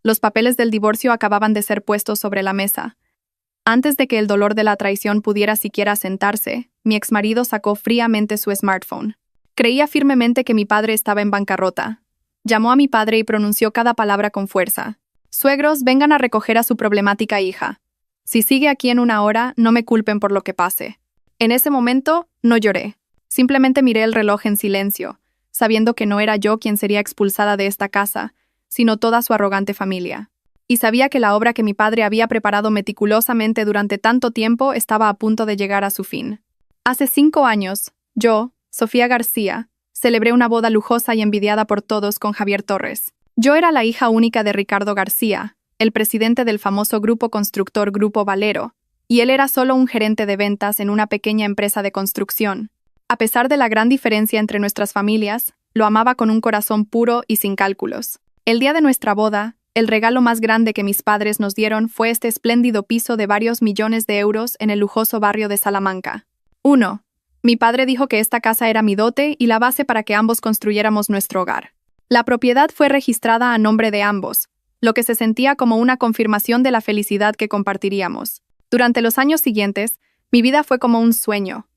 Los papeles del divorcio acababan de ser puestos sobre la mesa. Antes de que el dolor de la traición pudiera siquiera sentarse, mi exmarido sacó fríamente su smartphone. Creía firmemente que mi padre estaba en bancarrota. Llamó a mi padre y pronunció cada palabra con fuerza. «Suegros, vengan a recoger a su problemática hija. Si sigue aquí en una hora, no me culpen por lo que pase». En ese momento, no lloré. Simplemente miré el reloj en silencio, sabiendo que no era yo quien sería expulsada de esta casa, sino toda su arrogante familia. Y sabía que la obra que mi padre había preparado meticulosamente durante tanto tiempo estaba a punto de llegar a su fin. Hace 5 años, yo, Sofía García, celebré una boda lujosa y envidiada por todos con Javier Torres. Yo era la hija única de Ricardo García, el presidente del famoso grupo constructor Grupo Valero, y él era solo un gerente de ventas en una pequeña empresa de construcción. A pesar de la gran diferencia entre nuestras familias, lo amaba con un corazón puro y sin cálculos. El día de nuestra boda, el regalo más grande que mis padres nos dieron fue este espléndido piso de varios millones de euros en el lujoso barrio de Salamanca. 1. Mi padre dijo que esta casa era mi dote y la base para que ambos construyéramos nuestro hogar. La propiedad fue registrada a nombre de ambos, lo que se sentía como una confirmación de la felicidad que compartiríamos. Durante los años siguientes, mi vida fue como un sueño.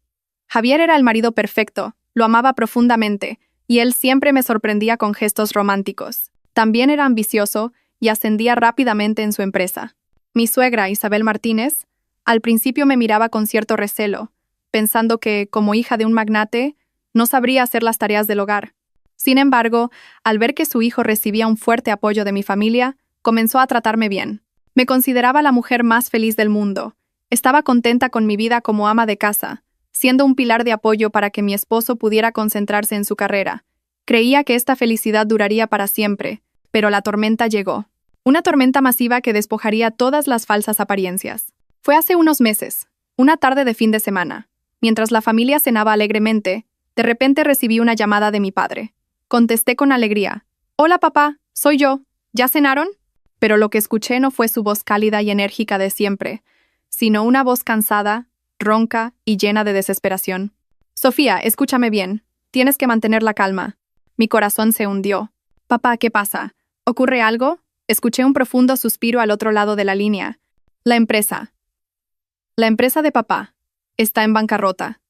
Javier era el marido perfecto, lo amaba profundamente, y él siempre me sorprendía con gestos románticos. También era ambicioso y ascendía rápidamente en su empresa. Mi suegra, Isabel Martínez, al principio me miraba con cierto recelo, pensando que, como hija de un magnate, no sabría hacer las tareas del hogar. Sin embargo, al ver que su hijo recibía un fuerte apoyo de mi familia, comenzó a tratarme bien. Me consideraba la mujer más feliz del mundo. Estaba contenta con mi vida como ama de casa, siendo un pilar de apoyo para que mi esposo pudiera concentrarse en su carrera. Creía que esta felicidad duraría para siempre, pero la tormenta llegó. Una tormenta masiva que despojaría todas las falsas apariencias. Fue hace unos meses, una tarde de fin de semana. Mientras la familia cenaba alegremente, de repente recibí una llamada de mi padre. Contesté con alegría. «Hola papá, soy yo. ¿Ya cenaron?» Pero lo que escuché no fue su voz cálida y enérgica de siempre, sino una voz cansada, ronca y llena de desesperación. «Sofía, escúchame bien. Tienes que mantener la calma». Mi corazón se hundió. «Papá, ¿qué pasa? ¿Ocurre algo?» Escuché un profundo suspiro al otro lado de la línea. La empresa de papá está en bancarrota.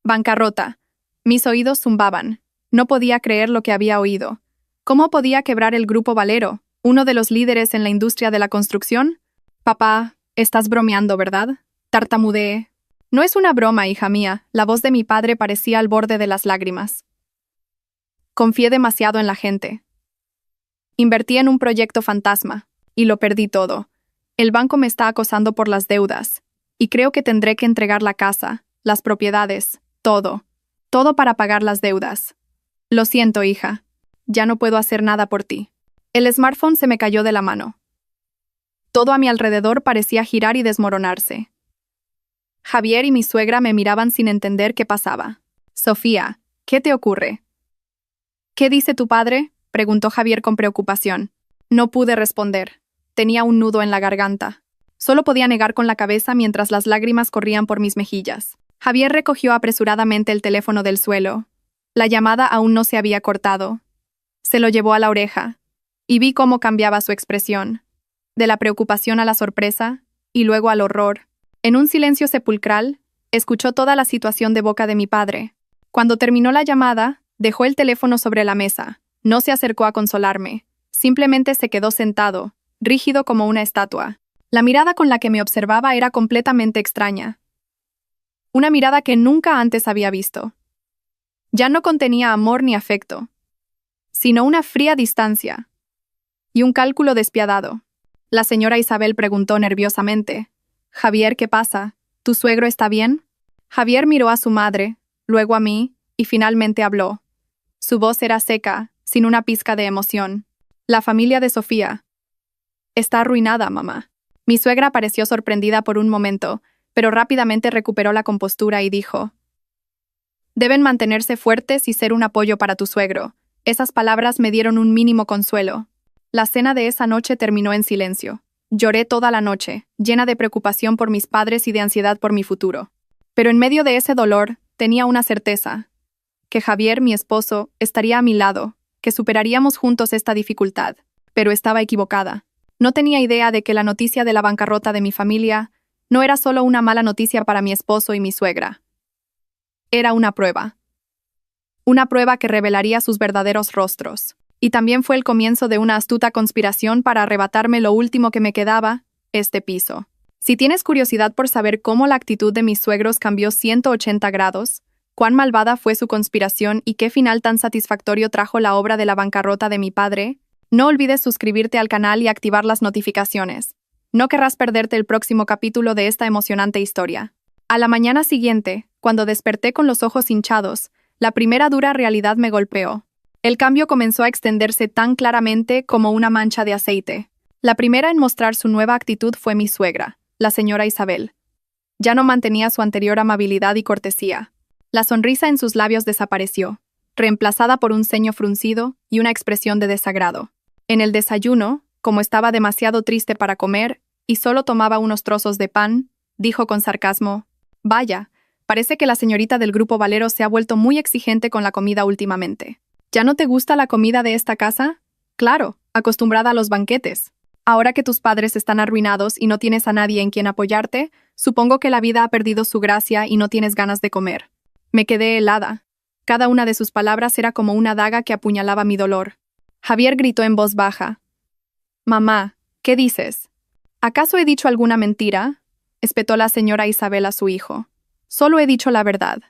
Bancarrota. Mis oídos zumbaban. No podía creer lo que había oído. ¿Cómo podía quebrar el Grupo Valero, uno de los líderes en la industria de la construcción? «Papá, estás bromeando, ¿verdad?», tartamudeé. «No es una broma, hija mía». La voz de mi padre parecía al borde de las lágrimas. «Confié demasiado en la gente. Invertí en un proyecto fantasma, y lo perdí todo. El banco me está acosando por las deudas, y creo que tendré que entregar la casa, las propiedades, todo para pagar las deudas. Lo siento, hija. Ya no puedo hacer nada por ti». El smartphone se me cayó de la mano. Todo a mi alrededor parecía girar y desmoronarse. Javier y mi suegra me miraban sin entender qué pasaba. «Sofía, ¿qué te ocurre?» «¿Qué dice tu padre?», preguntó Javier con preocupación. No pude responder. Tenía un nudo en la garganta. Solo podía negar con la cabeza mientras las lágrimas corrían por mis mejillas. Javier recogió apresuradamente el teléfono del suelo. La llamada aún no se había cortado. Se lo llevó a la oreja, y vi cómo cambiaba su expresión, de la preocupación a la sorpresa, y luego al horror. En un silencio sepulcral, escuchó toda la situación de boca de mi padre. Cuando terminó la llamada, dejó el teléfono sobre la mesa. No se acercó a consolarme. Simplemente se quedó sentado, rígido como una estatua. La mirada con la que me observaba era completamente extraña. Una mirada que nunca antes había visto. Ya no contenía amor ni afecto, sino una fría distancia y un cálculo despiadado. La señora Isabel preguntó nerviosamente. «Javier, ¿qué pasa? ¿Tu suegro está bien?» Javier miró a su madre, luego a mí, y finalmente habló. Su voz era seca, sin una pizca de emoción. «La familia de Sofía está arruinada, mamá». Mi suegra pareció sorprendida por un momento, pero rápidamente recuperó la compostura y dijo: «Deben mantenerse fuertes y ser un apoyo para tu suegro». Esas palabras me dieron un mínimo consuelo. La cena de esa noche terminó en silencio. Lloré toda la noche, llena de preocupación por mis padres y de ansiedad por mi futuro. Pero en medio de ese dolor, tenía una certeza: que Javier, mi esposo, estaría a mi lado, que superaríamos juntos esta dificultad. Pero estaba equivocada. No tenía idea de que la noticia de la bancarrota de mi familia no era solo una mala noticia para mi esposo y mi suegra. Era una prueba. Una prueba que revelaría sus verdaderos rostros. Y también fue el comienzo de una astuta conspiración para arrebatarme lo último que me quedaba, este piso. Si tienes curiosidad por saber cómo la actitud de mis suegros cambió 180 grados, cuán malvada fue su conspiración y qué final tan satisfactorio trajo la obra de la bancarrota de mi padre, no olvides suscribirte al canal y activar las notificaciones. No querrás perderte el próximo capítulo de esta emocionante historia. A la mañana siguiente, cuando desperté con los ojos hinchados, la primera dura realidad me golpeó. El cambio comenzó a extenderse tan claramente como una mancha de aceite. La primera en mostrar su nueva actitud fue mi suegra, la señora Isabel. Ya no mantenía su anterior amabilidad y cortesía. La sonrisa en sus labios desapareció, reemplazada por un ceño fruncido y una expresión de desagrado. En el desayuno, como estaba demasiado triste para comer y solo tomaba unos trozos de pan, dijo con sarcasmo: «Vaya, parece que la señorita del grupo Valero se ha vuelto muy exigente con la comida últimamente. ¿Ya no te gusta la comida de esta casa? Claro, acostumbrada a los banquetes. Ahora que tus padres están arruinados y no tienes a nadie en quien apoyarte, supongo que la vida ha perdido su gracia y no tienes ganas de comer». Me quedé helada. Cada una de sus palabras era como una daga que apuñalaba mi dolor. Javier gritó en voz baja: «Mamá, ¿qué dices? ¿Acaso he dicho alguna mentira?», espetó la señora Isabel a su hijo. «Solo he dicho la verdad.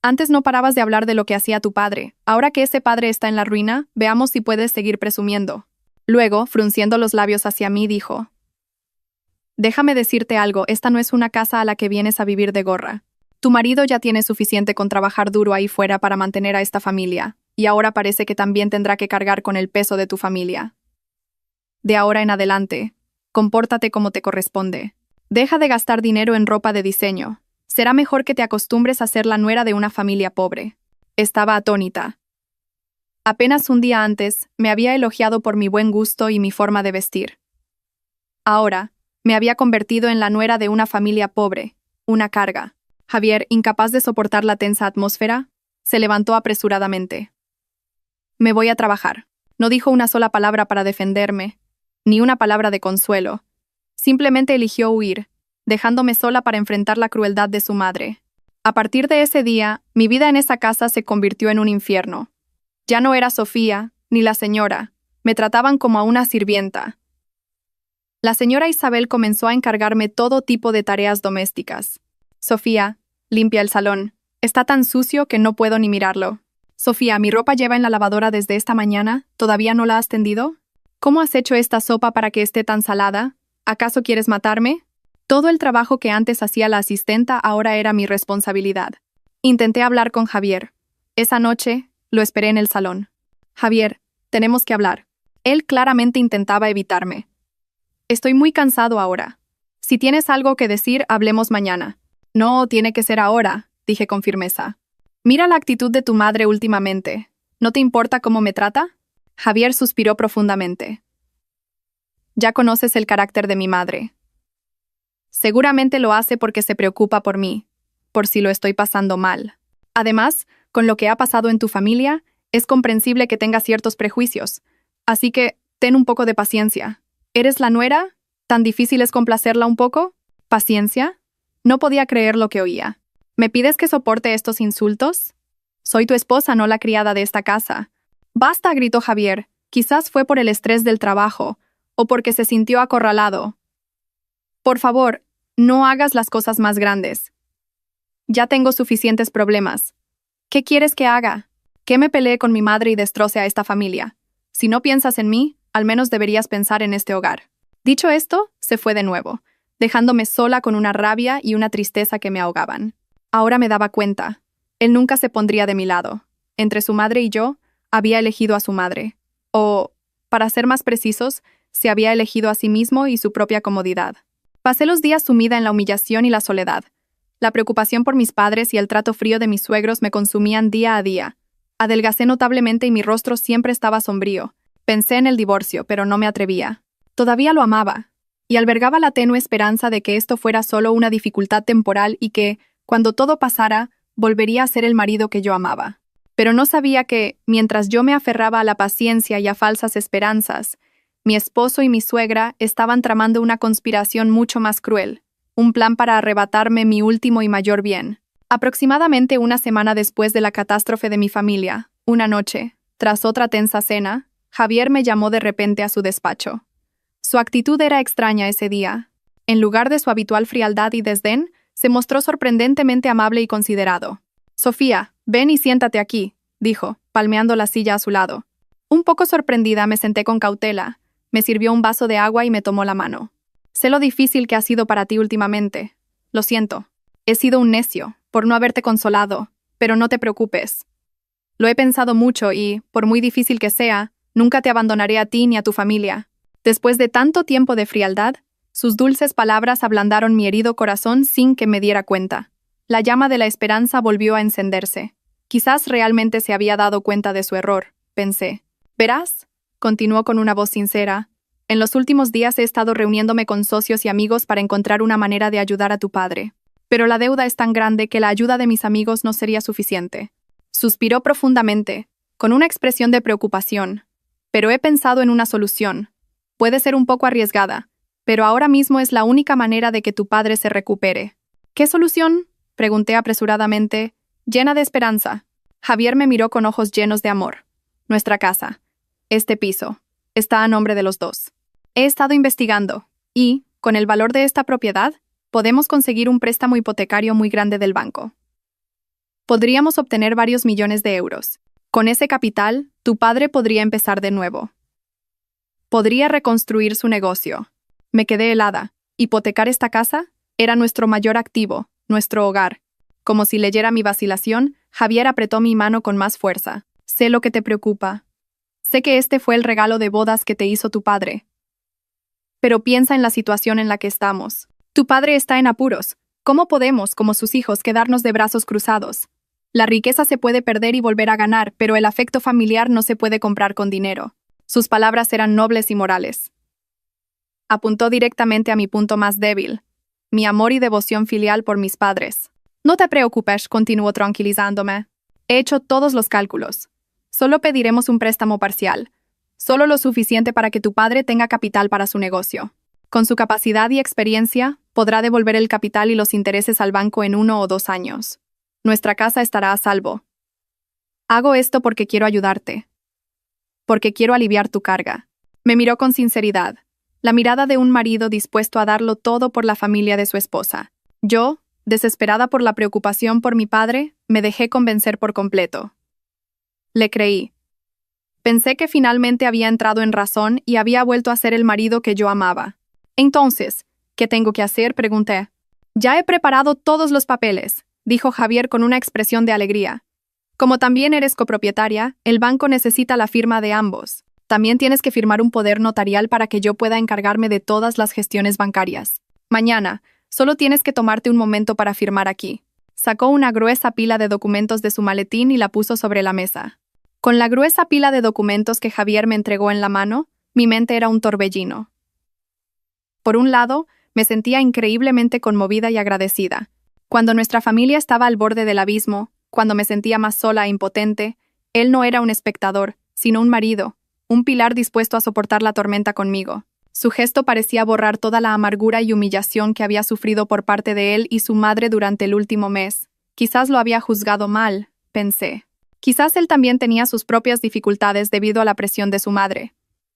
Antes no parabas de hablar de lo que hacía tu padre. Ahora que ese padre está en la ruina, veamos si puedes seguir presumiendo». Luego, frunciendo los labios hacia mí, dijo: «Déjame decirte algo, esta no es una casa a la que vienes a vivir de gorra. Tu marido ya tiene suficiente con trabajar duro ahí fuera para mantener a esta familia, y ahora parece que también tendrá que cargar con el peso de tu familia. De ahora en adelante, compórtate como te corresponde. Deja de gastar dinero en ropa de diseño. Será mejor que te acostumbres a ser la nuera de una familia pobre». Estaba atónita. Apenas un día antes, me había elogiado por mi buen gusto y mi forma de vestir. Ahora, me había convertido en la nuera de una familia pobre, una carga. Javier, incapaz de soportar la tensa atmósfera, se levantó apresuradamente. «Me voy a trabajar». No dijo una sola palabra para defenderme, ni una palabra de consuelo. Simplemente eligió huir, dejándome sola para enfrentar la crueldad de su madre. A partir de ese día, mi vida en esa casa se convirtió en un infierno. Ya no era Sofía, ni la señora. Me trataban como a una sirvienta. La señora Isabel comenzó a encargarme todo tipo de tareas domésticas. «Sofía, limpia el salón. Está tan sucio que no puedo ni mirarlo. Sofía, mi ropa lleva en la lavadora desde esta mañana. ¿Todavía no la has tendido? ¿Cómo has hecho esta sopa para que esté tan salada? ¿Acaso quieres matarme?». Todo el trabajo que antes hacía la asistenta ahora era mi responsabilidad. Intenté hablar con Javier. Esa noche, lo esperé en el salón. «Javier, tenemos que hablar». Él claramente intentaba evitarme. «Estoy muy cansado ahora. Si tienes algo que decir, hablemos mañana». «No, tiene que ser ahora», dije con firmeza. «Mira la actitud de tu madre últimamente. ¿No te importa cómo me trata?». Javier suspiró profundamente. «Ya conoces el carácter de mi madre. Seguramente lo hace porque se preocupa por mí, por si lo estoy pasando mal. Además, con lo que ha pasado en tu familia, es comprensible que tenga ciertos prejuicios. Así que, ten un poco de paciencia. ¿Eres la nuera? ¿Tan difícil es complacerla un poco? ¿Paciencia?». No podía creer lo que oía. «¿Me pides que soporte estos insultos? Soy tu esposa, no la criada de esta casa». «Basta», gritó Javier. Quizás fue por el estrés del trabajo, o porque se sintió acorralado. «Por favor, no hagas las cosas más grandes. Ya tengo suficientes problemas. ¿Qué quieres que haga? ¿Que me pelee con mi madre y destroce a esta familia? Si no piensas en mí, al menos deberías pensar en este hogar». Dicho esto, se fue de nuevo, dejándome sola con una rabia y una tristeza que me ahogaban. Ahora me daba cuenta. Él nunca se pondría de mi lado. Entre su madre y yo, había elegido a su madre. O, para ser más precisos, se había elegido a sí mismo y su propia comodidad. Pasé los días sumida en la humillación y la soledad. La preocupación por mis padres y el trato frío de mis suegros me consumían día a día. Adelgacé notablemente y mi rostro siempre estaba sombrío. Pensé en el divorcio, pero no me atrevía. Todavía lo amaba, y albergaba la tenue esperanza de que esto fuera solo una dificultad temporal y que, cuando todo pasara, volvería a ser el marido que yo amaba. Pero no sabía que, mientras yo me aferraba a la paciencia y a falsas esperanzas, Mi esposo y mi suegra estaban tramando una conspiración mucho más cruel, un plan para arrebatarme mi último y mayor bien. Aproximadamente una semana después de la catástrofe de mi familia, una noche, tras otra tensa cena, Javier me llamó de repente a su despacho. Su actitud era extraña ese día. En lugar de su habitual frialdad y desdén, se mostró sorprendentemente amable y considerado. «Sofía, ven y siéntate aquí», dijo, palmeando la silla a su lado. Un poco sorprendida me senté con cautela, me sirvió un vaso de agua y me tomó la mano. «Sé lo difícil que ha sido para ti últimamente. Lo siento. He sido un necio, por no haberte consolado, pero no te preocupes. Lo he pensado mucho y, por muy difícil que sea, nunca te abandonaré a ti ni a tu familia». Después de tanto tiempo de frialdad, sus dulces palabras ablandaron mi herido corazón sin que me diera cuenta. La llama de la esperanza volvió a encenderse. Quizás realmente se había dado cuenta de su error, pensé. «Verás», continuó con una voz sincera, «en los últimos días he estado reuniéndome con socios y amigos para encontrar una manera de ayudar a tu padre. Pero la deuda es tan grande que la ayuda de mis amigos no sería suficiente». Suspiró profundamente, con una expresión de preocupación. «Pero he pensado en una solución. Puede ser un poco arriesgada, pero ahora mismo es la única manera de que tu padre se recupere». «¿Qué solución?», pregunté apresuradamente, llena de esperanza. Javier me miró con ojos llenos de amor. «Nuestra casa. Este piso. Está a nombre de los dos. He estado investigando, y, con el valor de esta propiedad, podemos conseguir un préstamo hipotecario muy grande del banco. Podríamos obtener varios millones de euros. Con ese capital, tu padre podría empezar de nuevo. Podría reconstruir su negocio». Me quedé helada. Hipotecar esta casa era nuestro mayor activo, nuestro hogar. Como si leyera mi vacilación, Javier apretó mi mano con más fuerza. «Sé lo que te preocupa. Sé que este fue el regalo de bodas que te hizo tu padre. Pero piensa en la situación en la que estamos. Tu padre está en apuros. ¿Cómo podemos, como sus hijos, quedarnos de brazos cruzados? La riqueza se puede perder y volver a ganar, pero el afecto familiar no se puede comprar con dinero». Sus palabras eran nobles y morales. Apuntó directamente a mi punto más débil, mi amor y devoción filial por mis padres. «No te preocupes», continuó tranquilizándome. «He hecho todos los cálculos. Solo pediremos un préstamo parcial, solo lo suficiente para que tu padre tenga capital para su negocio. Con su capacidad y experiencia, podrá devolver el capital y los intereses al banco en 1 o 2 años. Nuestra casa estará a salvo. Hago esto porque quiero ayudarte. Porque quiero aliviar tu carga». Me miró con sinceridad, la mirada de un marido dispuesto a darlo todo por la familia de su esposa. Yo, desesperada por la preocupación por mi padre, me dejé convencer por completo. Le creí. Pensé que finalmente había entrado en razón y había vuelto a ser el marido que yo amaba. «Entonces, ¿qué tengo que hacer?», pregunté. «Ya he preparado todos los papeles», dijo Javier con una expresión de alegría. «Como también eres copropietaria, el banco necesita la firma de ambos. También tienes que firmar un poder notarial para que yo pueda encargarme de todas las gestiones bancarias. Mañana, solo tienes que tomarte un momento para firmar aquí». Sacó una gruesa pila de documentos de su maletín y la puso sobre la mesa. Con la gruesa pila de documentos que Javier me entregó en la mano, mi mente era un torbellino. Por un lado, me sentía increíblemente conmovida y agradecida. Cuando nuestra familia estaba al borde del abismo, cuando me sentía más sola e impotente, él no era un espectador, sino un marido, un pilar dispuesto a soportar la tormenta conmigo. Su gesto parecía borrar toda la amargura y humillación que había sufrido por parte de él y su madre durante el último mes. Quizás lo había juzgado mal, pensé. Quizás él también tenía sus propias dificultades debido a la presión de su madre.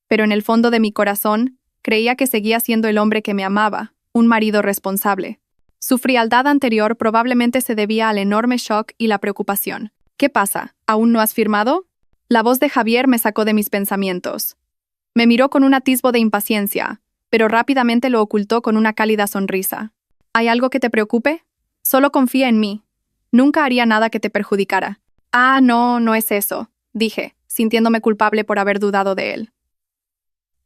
Pero en el fondo de mi corazón, creía que seguía siendo el hombre que me amaba, un marido responsable. Su frialdad anterior probablemente se debía al enorme shock y la preocupación. «¿Qué pasa? ¿Aún no has firmado?». La voz de Javier me sacó de mis pensamientos. Me miró con un atisbo de impaciencia, pero rápidamente lo ocultó con una cálida sonrisa. «¿Hay algo que te preocupe? Solo confía en mí. Nunca haría nada que te perjudicara». «Ah, no, no es eso», dije, sintiéndome culpable por haber dudado de él.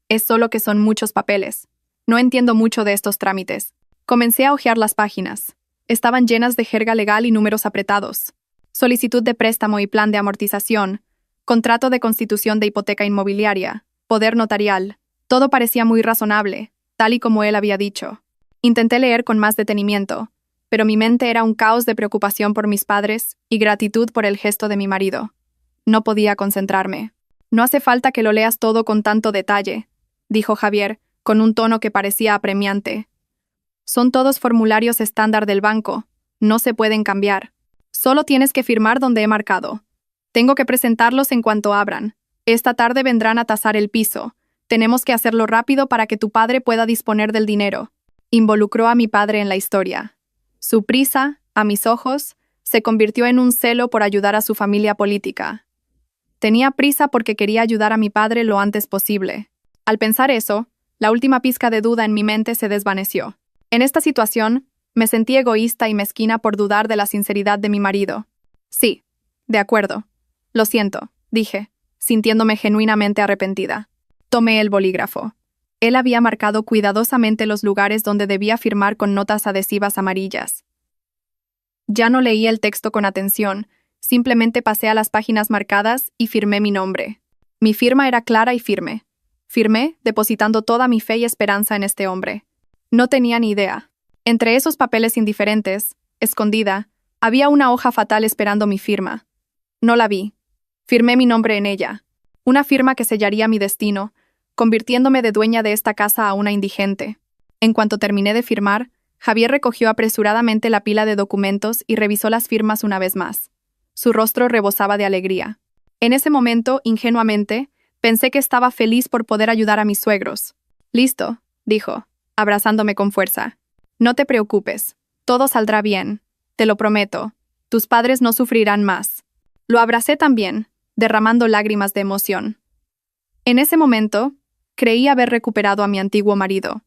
«Es solo que son muchos papeles. No entiendo mucho de estos trámites». Comencé a hojear las páginas. Estaban llenas de jerga legal y números apretados. Solicitud de préstamo y plan de amortización, contrato de constitución de hipoteca inmobiliaria, poder notarial. Todo parecía muy razonable, tal y como él había dicho. Intenté leer con más detenimiento, pero mi mente era un caos de preocupación por mis padres y gratitud por el gesto de mi marido. No podía concentrarme. «No hace falta que lo leas todo con tanto detalle», dijo Javier, con un tono que parecía apremiante. Son todos formularios estándar del banco. No se pueden cambiar. Solo tienes que firmar donde he marcado. Tengo que presentarlos en cuanto abran. Esta tarde vendrán a tasar el piso. Tenemos que hacerlo rápido para que tu padre pueda disponer del dinero. Involucró a mi padre en la historia. Su prisa, a mis ojos, se convirtió en un celo por ayudar a su familia política. Tenía prisa porque quería ayudar a mi padre lo antes posible. Al pensar eso, la última pizca de duda en mi mente se desvaneció. En esta situación, me sentí egoísta y mezquina por dudar de la sinceridad de mi marido. Sí, de acuerdo. Lo siento, dije, sintiéndome genuinamente arrepentida. Tomé el bolígrafo. Él había marcado cuidadosamente los lugares donde debía firmar con notas adhesivas amarillas. Ya no leí el texto con atención, simplemente pasé a las páginas marcadas y firmé mi nombre. Mi firma era clara y firme. Firmé, depositando toda mi fe y esperanza en este hombre. No tenía ni idea. Entre esos papeles indiferentes, escondida, había una hoja fatal esperando mi firma. No la vi. Firmé mi nombre en ella. Una firma que sellaría mi destino, convirtiéndome de dueña de esta casa a una indigente. En cuanto terminé de firmar, Javier recogió apresuradamente la pila de documentos y revisó las firmas una vez más. Su rostro rebosaba de alegría. En ese momento, ingenuamente, pensé que estaba feliz por poder ayudar a mis suegros. «Listo», dijo, abrazándome con fuerza. «No te preocupes. Todo saldrá bien. Te lo prometo. Tus padres no sufrirán más». Lo abracé también, derramando lágrimas de emoción. En ese momento, creí haber recuperado a mi antiguo marido.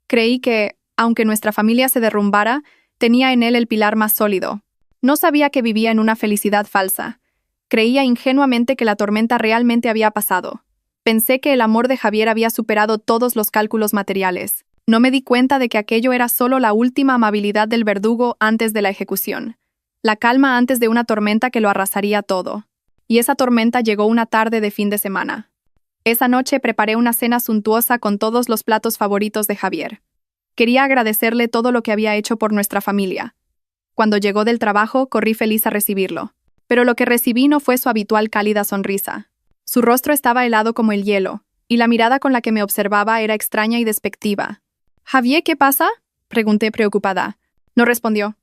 Creí que, aunque nuestra familia se derrumbara, tenía en él el pilar más sólido. No sabía que vivía en una felicidad falsa. Creía ingenuamente que la tormenta realmente había pasado. Pensé que el amor de Javier había superado todos los cálculos materiales. No me di cuenta de que aquello era solo la última amabilidad del verdugo antes de la ejecución. La calma antes de una tormenta que lo arrasaría todo. Y esa tormenta llegó una tarde de fin de semana. Esa noche preparé una cena suntuosa con todos los platos favoritos de Javier. Quería agradecerle todo lo que había hecho por nuestra familia. Cuando llegó del trabajo, corrí feliz a recibirlo. Pero lo que recibí no fue su habitual cálida sonrisa. Su rostro estaba helado como el hielo, y la mirada con la que me observaba era extraña y despectiva. «¿Javier, qué pasa?», pregunté preocupada. No respondió.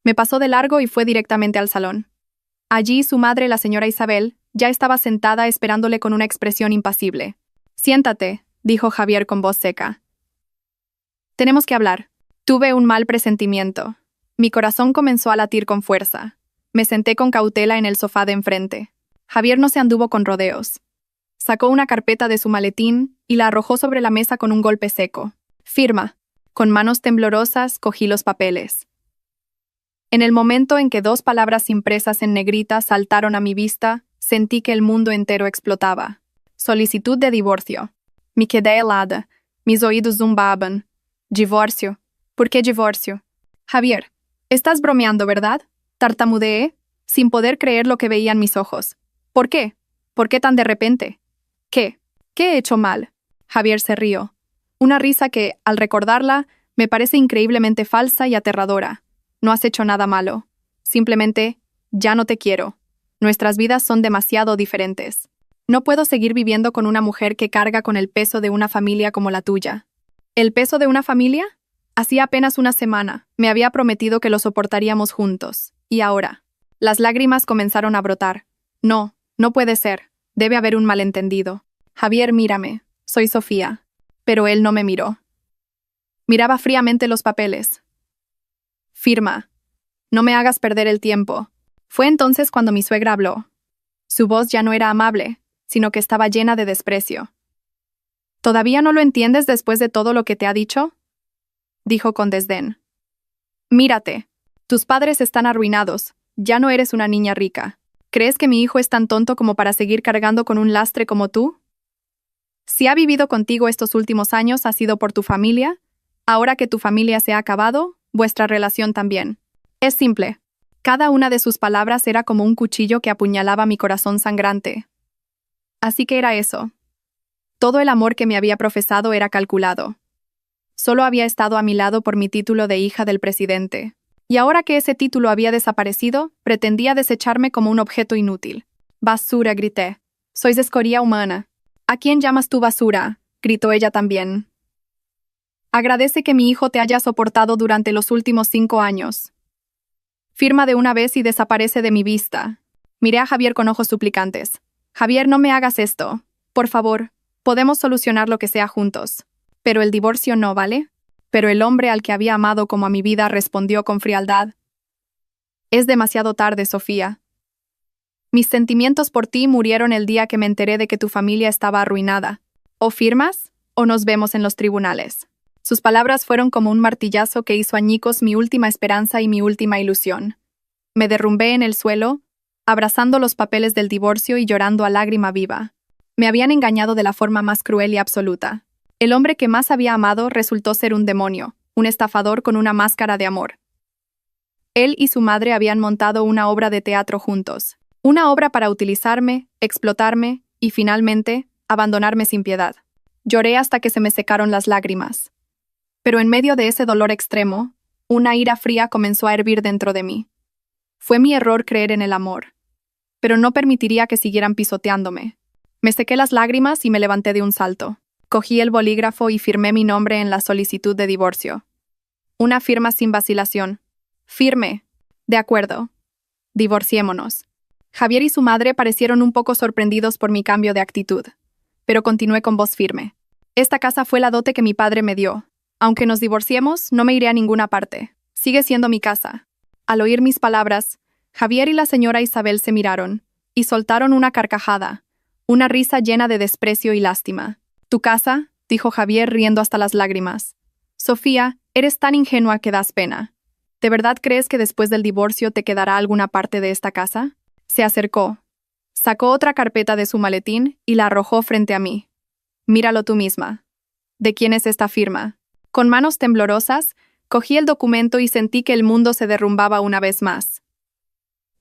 Me pasó de largo y fue directamente al salón. Allí su madre, la señora Isabel, ya estaba sentada esperándole con una expresión impasible. «Siéntate», dijo Javier con voz seca. «Tenemos que hablar». Tuve un mal presentimiento. Mi corazón comenzó a latir con fuerza. Me senté con cautela en el sofá de enfrente. Javier no se anduvo con rodeos. Sacó una carpeta de su maletín y la arrojó sobre la mesa con un golpe seco. «Firma». Con manos temblorosas cogí los papeles. En el momento en que 2 palabras impresas en negrita saltaron a mi vista, sentí que el mundo entero explotaba. Solicitud de divorcio. Me quedé helada. Mis oídos zumbaban. Divorcio. ¿Por qué divorcio? Javier, estás bromeando, ¿verdad? Tartamudeé, sin poder creer lo que veían mis ojos. ¿Por qué? ¿Por qué tan de repente? ¿Qué? ¿Qué he hecho mal? Javier se rió. Una risa que, al recordarla, me parece increíblemente falsa y aterradora. No has hecho nada malo. Simplemente, ya no te quiero. Nuestras vidas son demasiado diferentes. No puedo seguir viviendo con una mujer que carga con el peso de una familia como la tuya. ¿El peso de una familia? Hacía apenas una semana, me había prometido que lo soportaríamos juntos. Y ahora. Las lágrimas comenzaron a brotar. No, no puede ser. Debe haber un malentendido. Javier, mírame. Soy Sofía. Pero él no me miró. Miraba fríamente los papeles. Firma. No me hagas perder el tiempo. Fue entonces cuando mi suegra habló. Su voz ya no era amable, sino que estaba llena de desprecio. ¿Todavía no lo entiendes después de todo lo que te ha dicho?, dijo con desdén. Mírate. Tus padres están arruinados. Ya no eres una niña rica. ¿Crees que mi hijo es tan tonto como para seguir cargando con un lastre como tú? Si ha vivido contigo estos últimos años ha sido por tu familia. Ahora que tu familia se ha acabado, vuestra relación también. Es simple. Cada una de sus palabras era como un cuchillo que apuñalaba mi corazón sangrante. Así que era eso. Todo el amor que me había profesado era calculado. Solo había estado a mi lado por mi título de hija del presidente. Y ahora que ese título había desaparecido, pretendía desecharme como un objeto inútil. «Basura», grité. «Sois escoria humana». «¿A quién llamas tú basura?», gritó ella también. Agradece que mi hijo te haya soportado durante los últimos 5 años. Firma de una vez y desaparece de mi vista. Miré a Javier con ojos suplicantes. Javier, no me hagas esto. Por favor, podemos solucionar lo que sea juntos. Pero el divorcio no, ¿vale? Pero el hombre al que había amado como a mi vida respondió con frialdad. Es demasiado tarde, Sofía. Mis sentimientos por ti murieron el día que me enteré de que tu familia estaba arruinada. O firmas, o nos vemos en los tribunales. Sus palabras fueron como un martillazo que hizo añicos mi última esperanza y mi última ilusión. Me derrumbé en el suelo, abrazando los papeles del divorcio y llorando a lágrima viva. Me habían engañado de la forma más cruel y absoluta. El hombre que más había amado resultó ser un demonio, un estafador con una máscara de amor. Él y su madre habían montado una obra de teatro juntos. Una obra para utilizarme, explotarme y, finalmente, abandonarme sin piedad. Lloré hasta que se me secaron las lágrimas. Pero en medio de ese dolor extremo, una ira fría comenzó a hervir dentro de mí. Fue mi error creer en el amor. Pero no permitiría que siguieran pisoteándome. Me sequé las lágrimas y me levanté de un salto. Cogí el bolígrafo y firmé mi nombre en la solicitud de divorcio. Una firma sin vacilación. Firme. De acuerdo. Divorciémonos. Javier y su madre parecieron un poco sorprendidos por mi cambio de actitud. Pero continué con voz firme. Esta casa fue la dote que mi padre me dio. Aunque nos divorciemos, no me iré a ninguna parte. Sigue siendo mi casa. Al oír mis palabras, Javier y la señora Isabel se miraron y soltaron una carcajada, una risa llena de desprecio y lástima. «¿Tu casa?», dijo Javier riendo hasta las lágrimas. «Sofía, eres tan ingenua que das pena. ¿De verdad crees que después del divorcio te quedará alguna parte de esta casa?». Se acercó, sacó otra carpeta de su maletín y la arrojó frente a mí. «Míralo tú misma. ¿De quién es esta firma?». Con manos temblorosas, cogí el documento y sentí que el mundo se derrumbaba una vez más.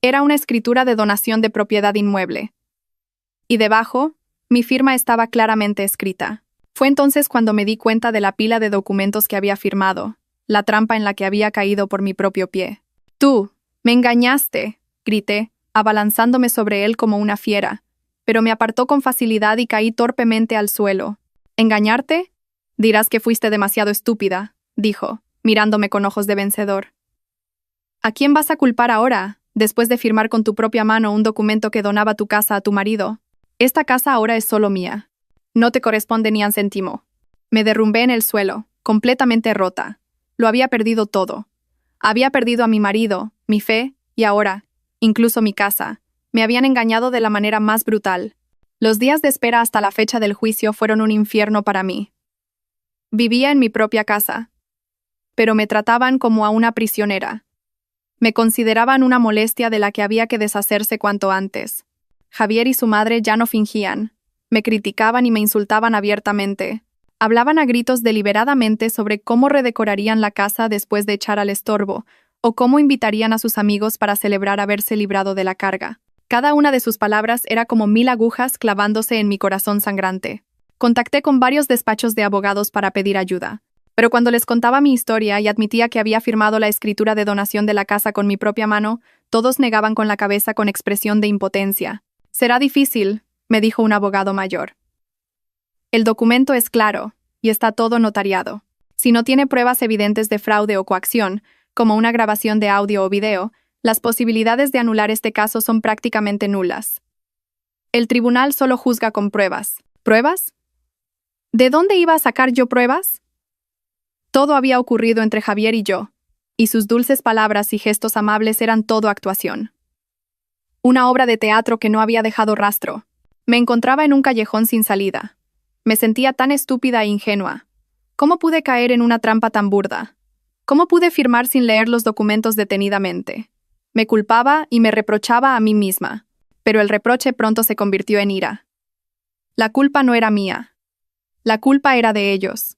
Era una escritura de donación de propiedad inmueble. Y debajo, mi firma estaba claramente escrita. Fue entonces cuando me di cuenta de la pila de documentos que había firmado, la trampa en la que había caído por mi propio pie. «Tú, me engañaste», grité, abalanzándome sobre él como una fiera, pero me apartó con facilidad y caí torpemente al suelo. «¿Engañarte? Dirás que fuiste demasiado estúpida», dijo, mirándome con ojos de vencedor. «¿A quién vas a culpar ahora, después de firmar con tu propia mano un documento que donaba tu casa a tu marido? Esta casa ahora es solo mía. No te corresponde ni un céntimo». Me derrumbé en el suelo, completamente rota. Lo había perdido todo. Había perdido a mi marido, mi fe, y ahora, incluso mi casa. Me habían engañado de la manera más brutal. Los días de espera hasta la fecha del juicio fueron un infierno para mí. Vivía en mi propia casa, pero me trataban como a una prisionera. Me consideraban una molestia de la que había que deshacerse cuanto antes. Javier y su madre ya no fingían. Me criticaban y me insultaban abiertamente. Hablaban a gritos deliberadamente sobre cómo redecorarían la casa después de echar al estorbo, o cómo invitarían a sus amigos para celebrar haberse librado de la carga. Cada una de sus palabras era como 1000 agujas clavándose en mi corazón sangrante. Contacté con varios despachos de abogados para pedir ayuda. Pero cuando les contaba mi historia y admitía que había firmado la escritura de donación de la casa con mi propia mano, todos negaban con la cabeza con expresión de impotencia. «Será difícil», me dijo un abogado mayor. «El documento es claro, y está todo notariado. Si no tiene pruebas evidentes de fraude o coacción, como una grabación de audio o video, las posibilidades de anular este caso son prácticamente nulas. El tribunal solo juzga con pruebas». ¿Pruebas? ¿De dónde iba a sacar yo pruebas? Todo había ocurrido entre Javier y yo, y sus dulces palabras y gestos amables eran todo actuación. Una obra de teatro que no había dejado rastro. Me encontraba en un callejón sin salida. Me sentía tan estúpida e ingenua. ¿Cómo pude caer en una trampa tan burda? ¿Cómo pude firmar sin leer los documentos detenidamente? Me culpaba y me reprochaba a mí misma, pero el reproche pronto se convirtió en ira. La culpa no era mía. La culpa era de ellos.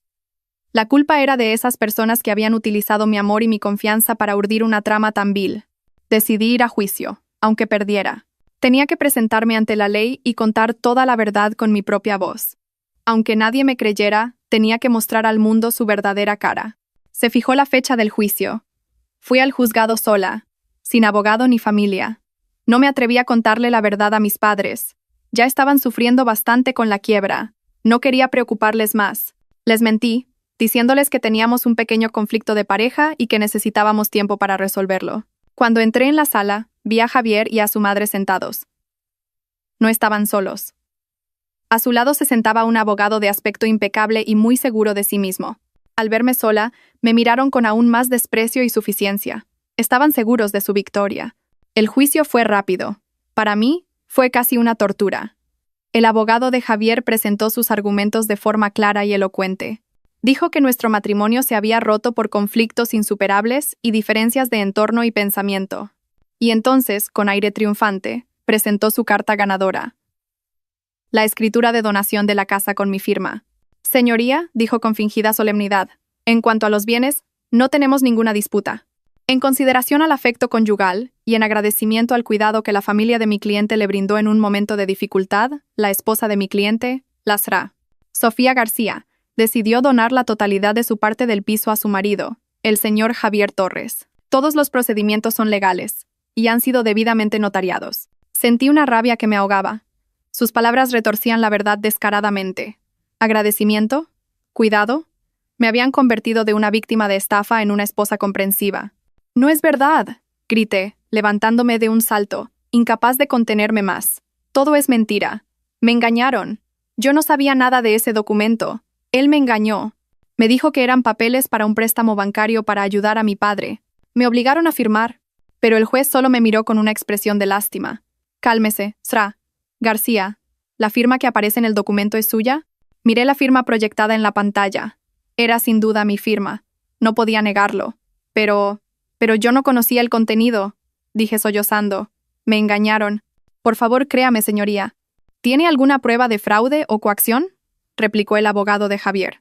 La culpa era de esas personas que habían utilizado mi amor y mi confianza para urdir una trama tan vil. Decidí ir a juicio, aunque perdiera. Tenía que presentarme ante la ley y contar toda la verdad con mi propia voz. Aunque nadie me creyera, tenía que mostrar al mundo su verdadera cara. Se fijó la fecha del juicio. Fui al juzgado sola, sin abogado ni familia. No me atreví a contarle la verdad a mis padres. Ya estaban sufriendo bastante con la quiebra. No quería preocuparles más. Les mentí, diciéndoles que teníamos un pequeño conflicto de pareja y que necesitábamos tiempo para resolverlo. Cuando entré en la sala, vi a Javier y a su madre sentados. No estaban solos. A su lado se sentaba un abogado de aspecto impecable y muy seguro de sí mismo. Al verme sola, me miraron con aún más desprecio y suficiencia. Estaban seguros de su victoria. El juicio fue rápido. Para mí, fue casi una tortura. El abogado de Javier presentó sus argumentos de forma clara y elocuente. Dijo que nuestro matrimonio se había roto por conflictos insuperables y diferencias de entorno y pensamiento. Y entonces, con aire triunfante, presentó su carta ganadora. La escritura de donación de la casa con mi firma. Señoría, dijo con fingida solemnidad, en cuanto a los bienes, no tenemos ninguna disputa. En consideración al afecto conyugal y en agradecimiento al cuidado que la familia de mi cliente le brindó en un momento de dificultad, la esposa de mi cliente, la Sra. Sofía García, decidió donar la totalidad de su parte del piso a su marido, el señor Javier Torres. Todos los procedimientos son legales y han sido debidamente notariados. Sentí una rabia que me ahogaba. Sus palabras retorcían la verdad descaradamente. ¿Agradecimiento? ¿Cuidado? Me habían convertido de una víctima de estafa en una esposa comprensiva. «No es verdad», grité, levantándome de un salto, incapaz de contenerme más. «Todo es mentira. Me engañaron. Yo no sabía nada de ese documento. Él me engañó. Me dijo que eran papeles para un préstamo bancario para ayudar a mi padre. Me obligaron a firmar». Pero el juez solo me miró con una expresión de lástima. «Cálmese, Sra. García. ¿La firma que aparece en el documento es suya?» Miré la firma proyectada en la pantalla. Era sin duda mi firma. No podía negarlo. Pero yo no conocía el contenido, dije sollozando. Me engañaron. Por favor, créame, señoría. ¿Tiene alguna prueba de fraude o coacción?, replicó el abogado de Javier.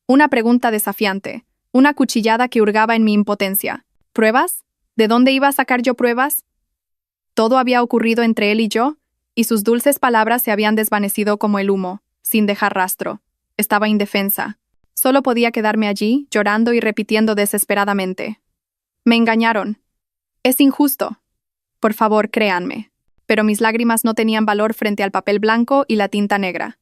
Una pregunta desafiante, una cuchillada que hurgaba en mi impotencia. ¿Pruebas? ¿De dónde iba a sacar yo pruebas? Todo había ocurrido entre él y yo, y sus dulces palabras se habían desvanecido como el humo, sin dejar rastro. Estaba indefensa. Solo podía quedarme allí, llorando y repitiendo desesperadamente. Me engañaron. Es injusto. Por favor, créanme. Pero mis lágrimas no tenían valor frente al papel blanco y la tinta negra.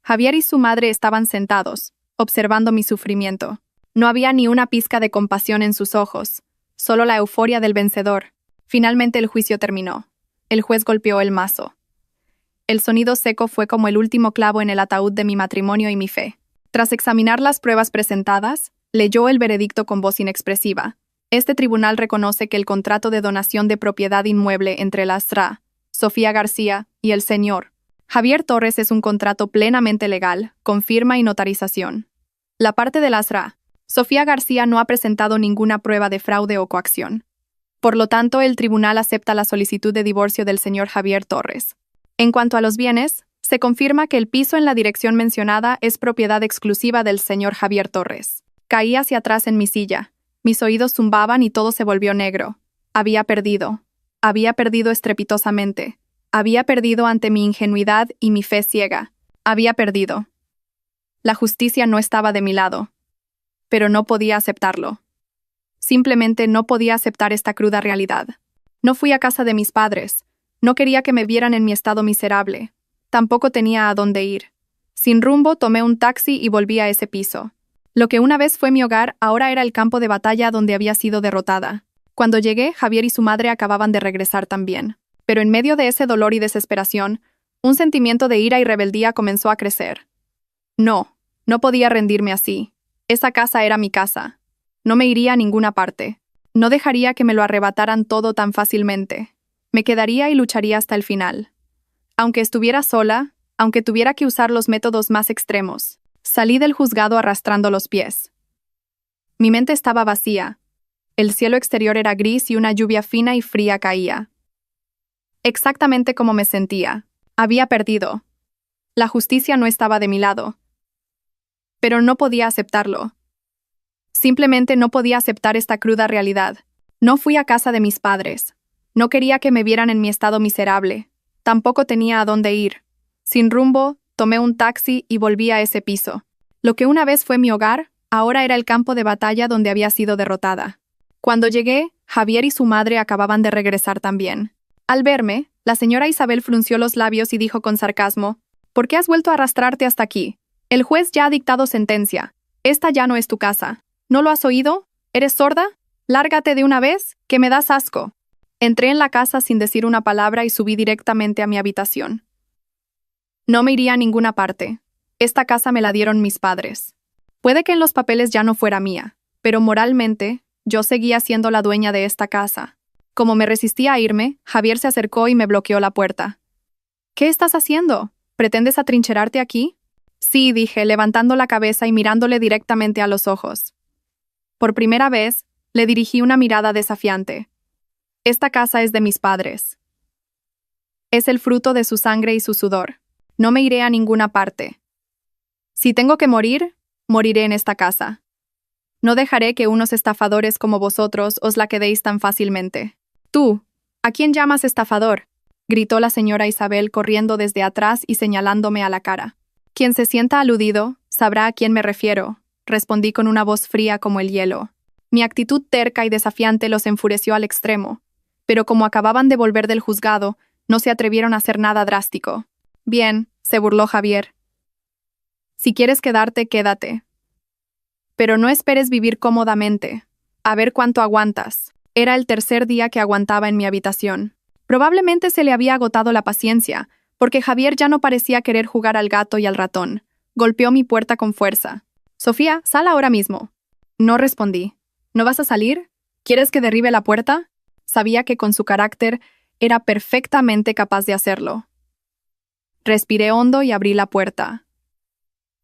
Javier y su madre estaban sentados, observando mi sufrimiento. No había ni una pizca de compasión en sus ojos, solo la euforia del vencedor. Finalmente el juicio terminó. El juez golpeó el mazo. El sonido seco fue como el último clavo en el ataúd de mi matrimonio y mi fe. Tras examinar las pruebas presentadas, leyó el veredicto con voz inexpresiva. Este tribunal reconoce que el contrato de donación de propiedad inmueble entre la Sra. Sofía García y el señor Javier Torres es un contrato plenamente legal, con firma y notarización. La parte de la Sra. Sofía García no ha presentado ninguna prueba de fraude o coacción. Por lo tanto, el tribunal acepta la solicitud de divorcio del señor Javier Torres. En cuanto a los bienes, se confirma que el piso en la dirección mencionada es propiedad exclusiva del señor Javier Torres. Caí hacia atrás en mi silla. Mis oídos zumbaban y todo se volvió negro. Había perdido. Había perdido estrepitosamente. Había perdido ante mi ingenuidad y mi fe ciega. Había perdido. La justicia no estaba de mi lado. Pero no podía aceptarlo. Simplemente no podía aceptar esta cruda realidad. No fui a casa de mis padres. No quería que me vieran en mi estado miserable. Tampoco tenía a dónde ir. Sin rumbo, tomé un taxi y volví a ese piso. Lo que una vez fue mi hogar, ahora era el campo de batalla donde había sido derrotada. Cuando llegué, Javier y su madre acababan de regresar también. Pero en medio de ese dolor y desesperación, un sentimiento de ira y rebeldía comenzó a crecer. No podía rendirme así. Esa casa era mi casa. No me iría a ninguna parte. No dejaría que me lo arrebataran todo tan fácilmente. Me quedaría y lucharía hasta el final. Aunque estuviera sola, aunque tuviera que usar los métodos más extremos. Salí del juzgado arrastrando los pies. Mi mente estaba vacía. El cielo exterior era gris y una lluvia fina y fría caía. Exactamente como me sentía. Había perdido. La justicia no estaba de mi lado. Pero no podía aceptarlo. Simplemente no podía aceptar esta cruda realidad. No fui a casa de mis padres. No quería que me vieran en mi estado miserable. Tampoco tenía a dónde ir. Sin rumbo, tomé un taxi y volví a ese piso. Lo que una vez fue mi hogar, ahora era el campo de batalla donde había sido derrotada. Cuando llegué, Javier y su madre acababan de regresar también. Al verme, la señora Isabel frunció los labios y dijo con sarcasmo: ¿Por qué has vuelto a arrastrarte hasta aquí? El juez ya ha dictado sentencia. Esta ya no es tu casa. ¿No lo has oído? ¿Eres sorda? Lárgate de una vez, que me das asco. Entré en la casa sin decir una palabra y subí directamente a mi habitación. No me iría a ninguna parte. Esta casa me la dieron mis padres. Puede que en los papeles ya no fuera mía, pero moralmente, yo seguía siendo la dueña de esta casa. Como me resistía a irme, Javier se acercó y me bloqueó la puerta. ¿Qué estás haciendo? ¿Pretendes atrincherarte aquí? Sí, dije, levantando la cabeza y mirándole directamente a los ojos. Por primera vez, le dirigí una mirada desafiante. Esta casa es de mis padres. Es el fruto de su sangre y su sudor. No me iré a ninguna parte. Si tengo que morir, moriré en esta casa. No dejaré que unos estafadores como vosotros os la quedéis tan fácilmente. Tú, ¿a quién llamas estafador?, gritó la señora Isabel corriendo desde atrás y señalándome a la cara. Quien se sienta aludido, sabrá a quién me refiero, respondí con una voz fría como el hielo. Mi actitud terca y desafiante los enfureció al extremo, pero como acababan de volver del juzgado, no se atrevieron a hacer nada drástico. Bien, se burló Javier. Si quieres quedarte, quédate. Pero no esperes vivir cómodamente. A ver cuánto aguantas. Era el tercer día que aguantaba en mi habitación. Probablemente se le había agotado la paciencia, porque Javier ya no parecía querer jugar al gato y al ratón. Golpeó mi puerta con fuerza. Sofía, sal ahora mismo. No respondí. ¿No vas a salir? ¿Quieres que derribe la puerta? Sabía que con su carácter era perfectamente capaz de hacerlo. Respiré hondo y abrí la puerta.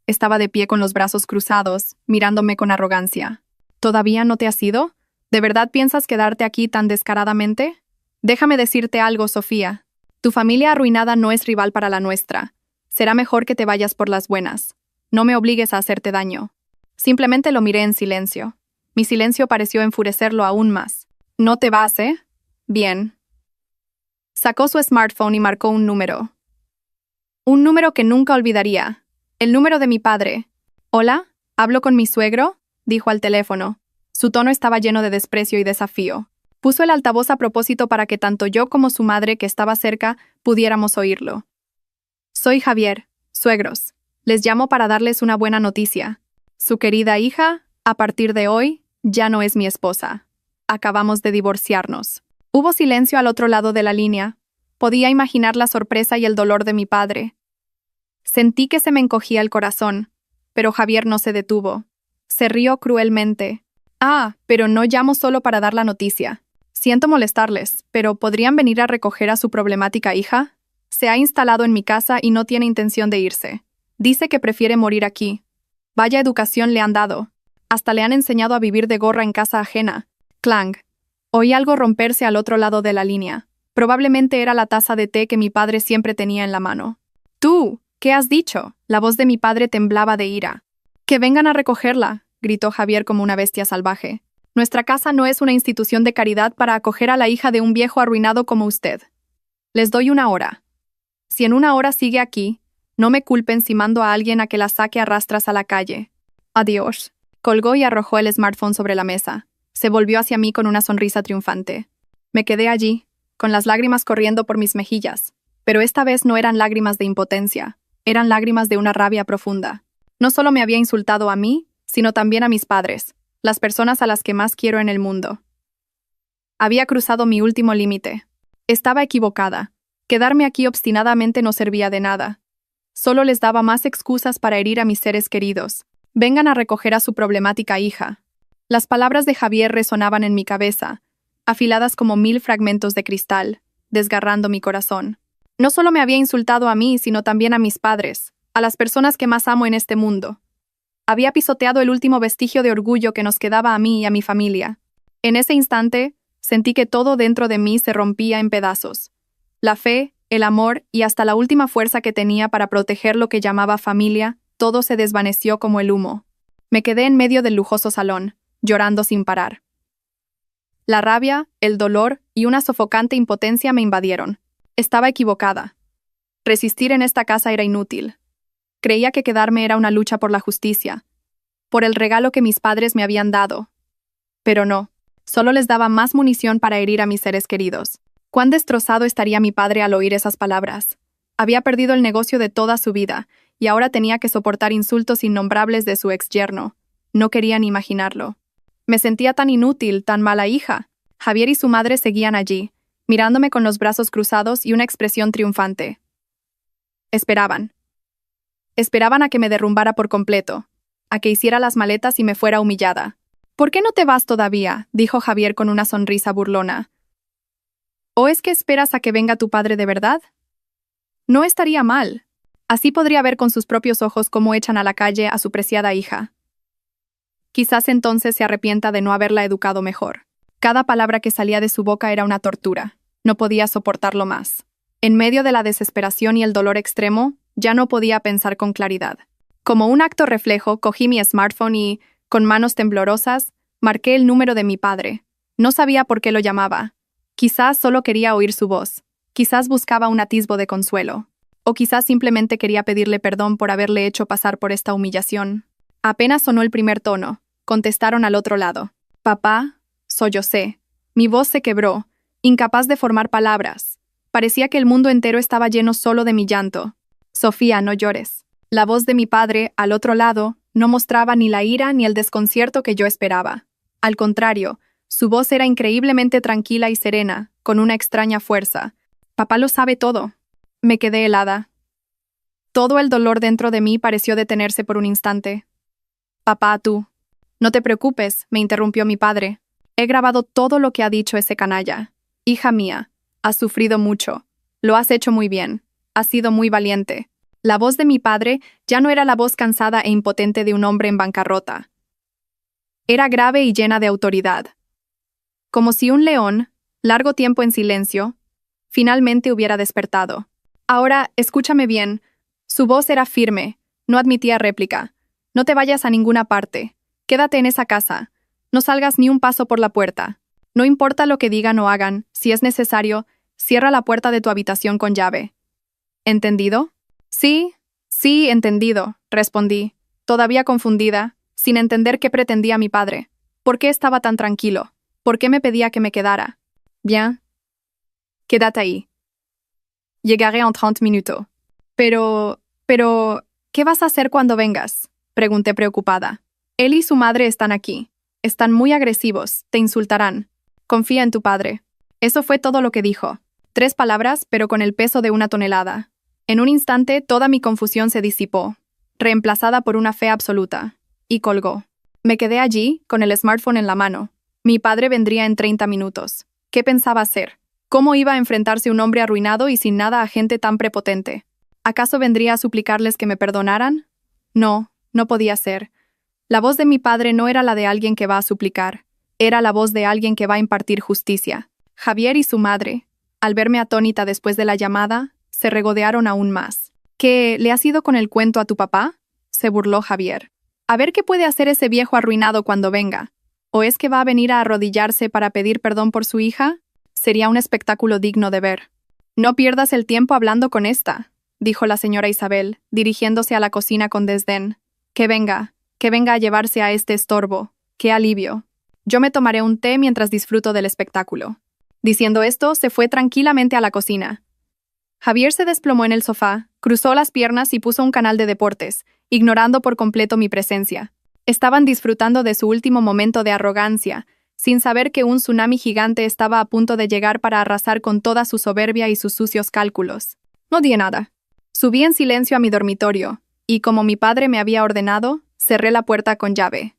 Estaba de pie con los brazos cruzados, mirándome con arrogancia. ¿Todavía no te has ido? ¿De verdad piensas quedarte aquí tan descaradamente? Déjame decirte algo, Sofía. Tu familia arruinada no es rival para la nuestra. Será mejor que te vayas por las buenas. No me obligues a hacerte daño. Simplemente lo miré en silencio. Mi silencio pareció enfurecerlo aún más. ¿No te vas, eh? Bien. Sacó su smartphone y marcó un número. Un número que nunca olvidaría. El número de mi padre. ¿Hola? ¿Hablo con mi suegro?, dijo al teléfono. Su tono estaba lleno de desprecio y desafío. Puso el altavoz a propósito para que tanto yo como su madre, que estaba cerca, pudiéramos oírlo. Soy Javier, suegros. Les llamo para darles una buena noticia. Su querida hija, a partir de hoy, ya no es mi esposa. Acabamos de divorciarnos. Hubo silencio al otro lado de la línea. Podía imaginar la sorpresa y el dolor de mi padre. Sentí que se me encogía el corazón, pero Javier no se detuvo. Se rió cruelmente. Ah, pero no llamo solo para dar la noticia. Siento molestarles, pero ¿podrían venir a recoger a su problemática hija? Se ha instalado en mi casa y no tiene intención de irse. Dice que prefiere morir aquí. Vaya educación le han dado. Hasta le han enseñado a vivir de gorra en casa ajena. Clang. Oí algo romperse al otro lado de la línea. Probablemente era la taza de té que mi padre siempre tenía en la mano. ¡Tú! ¿Qué has dicho? La voz de mi padre temblaba de ira. ¡Que vengan a recogerla!, gritó Javier como una bestia salvaje. Nuestra casa no es una institución de caridad para acoger a la hija de un viejo arruinado como usted. Les doy 1 hora. Si en 1 hora sigue aquí, no me culpen si mando a alguien a que la saque a rastras a la calle. Adiós. Colgó y arrojó el smartphone sobre la mesa. Se volvió hacia mí con una sonrisa triunfante. Me quedé allí, con las lágrimas corriendo por mis mejillas. Pero esta vez no eran lágrimas de impotencia, eran lágrimas de una rabia profunda. No solo me había insultado a mí, sino también a mis padres, las personas a las que más quiero en el mundo. Había cruzado mi último límite. Estaba equivocada. Quedarme aquí obstinadamente no servía de nada. Solo les daba más excusas para herir a mis seres queridos. Vengan a recoger a su problemática hija. Las palabras de Javier resonaban en mi cabeza, afiladas como 1000 fragmentos de cristal, desgarrando mi corazón. No solo me había insultado a mí, sino también a mis padres, a las personas que más amo en este mundo. Había pisoteado el último vestigio de orgullo que nos quedaba a mí y a mi familia. En ese instante, sentí que todo dentro de mí se rompía en pedazos. La fe, el amor y hasta la última fuerza que tenía para proteger lo que llamaba familia, todo se desvaneció como el humo. Me quedé en medio del lujoso salón, llorando sin parar. La rabia, el dolor y una sofocante impotencia me invadieron. Estaba equivocada. Resistir en esta casa era inútil. Creía que quedarme era una lucha por la justicia, por el regalo que mis padres me habían dado. Pero no, solo les daba más munición para herir a mis seres queridos. Cuán destrozado estaría mi padre al oír esas palabras. Había perdido el negocio de toda su vida, y ahora tenía que soportar insultos innombrables de su exyerno. No quería ni imaginarlo. Me sentía tan inútil, tan mala hija. Javier y su madre seguían allí, mirándome con los brazos cruzados y una expresión triunfante. Esperaban. Esperaban a que me derrumbara por completo, a que hiciera las maletas y me fuera humillada. «¿Por qué no te vas todavía?», dijo Javier con una sonrisa burlona. «¿O es que esperas a que venga tu padre de verdad? No estaría mal. Así podría ver con sus propios ojos cómo echan a la calle a su preciada hija. Quizás entonces se arrepienta de no haberla educado mejor». Cada palabra que salía de su boca era una tortura. No podía soportarlo más. En medio de la desesperación y el dolor extremo, ya no podía pensar con claridad. Como un acto reflejo, cogí mi smartphone y, con manos temblorosas, marqué el número de mi padre. No sabía por qué lo llamaba. Quizás solo quería oír su voz. Quizás buscaba un atisbo de consuelo. O quizás simplemente quería pedirle perdón por haberle hecho pasar por esta humillación. Apenas sonó el primer tono. Contestaron al otro lado. «Papá», sollocé. Mi voz se quebró, incapaz de formar palabras. Parecía que el mundo entero estaba lleno solo de mi llanto. «Sofía, no llores». La voz de mi padre, al otro lado, no mostraba ni la ira ni el desconcierto que yo esperaba. Al contrario, su voz era increíblemente tranquila y serena, con una extraña fuerza. «Papá lo sabe todo». Me quedé helada. Todo el dolor dentro de mí pareció detenerse por un instante. «Papá, tú». «No te preocupes», me interrumpió mi padre. «He grabado todo lo que ha dicho ese canalla. Hija mía, has sufrido mucho. Lo has hecho muy bien. Has sido muy valiente». La voz de mi padre ya no era la voz cansada e impotente de un hombre en bancarrota. Era grave y llena de autoridad. Como si un león, largo tiempo en silencio, finalmente hubiera despertado. «Ahora, escúchame bien». Su voz era firme, no admitía réplica. «No te vayas a ninguna parte. Quédate en esa casa. No salgas ni un paso por la puerta. No importa lo que digan o hagan, si es necesario, cierra la puerta de tu habitación con llave». «¿Entendido?» Sí, entendido», respondí, todavía confundida, sin entender qué pretendía mi padre. ¿Por qué estaba tan tranquilo? ¿Por qué me pedía que me quedara? «Bien. Quédate ahí. Llegaré en 30 minutos». Pero, ¿qué vas a hacer cuando vengas?», pregunté preocupada. «Él y su madre están aquí. Están muy agresivos, te insultarán. Confía en tu padre». Eso fue todo lo que dijo. 3 palabras, pero con el peso de una tonelada. En un instante, toda mi confusión se disipó, reemplazada por una fe absoluta. Y colgó. Me quedé allí, con el smartphone en la mano. Mi padre vendría en 30 minutos. ¿Qué pensaba hacer? ¿Cómo iba a enfrentarse un hombre arruinado y sin nada a gente tan prepotente? ¿Acaso vendría a suplicarles que me perdonaran? No, no podía ser. La voz de mi padre no era la de alguien que va a suplicar. Era la voz de alguien que va a impartir justicia. Javier y su madre, al verme atónita después de la llamada, se regodearon aún más. «¿Qué, le has ido con el cuento a tu papá?», se burló Javier. «A ver qué puede hacer ese viejo arruinado cuando venga. ¿O es que va a venir a arrodillarse para pedir perdón por su hija? Sería un espectáculo digno de ver». «No pierdas el tiempo hablando con esta», dijo la señora Isabel, dirigiéndose a la cocina con desdén. Que venga a llevarse a este estorbo. ¡Qué alivio! Yo me tomaré un té mientras disfruto del espectáculo». Diciendo esto, se fue tranquilamente a la cocina. Javier se desplomó en el sofá, cruzó las piernas y puso un canal de deportes, ignorando por completo mi presencia. Estaban disfrutando de su último momento de arrogancia, sin saber que un tsunami gigante estaba a punto de llegar para arrasar con toda su soberbia y sus sucios cálculos. No di nada. Subí en silencio a mi dormitorio, y como mi padre me había ordenado, cerré la puerta con llave.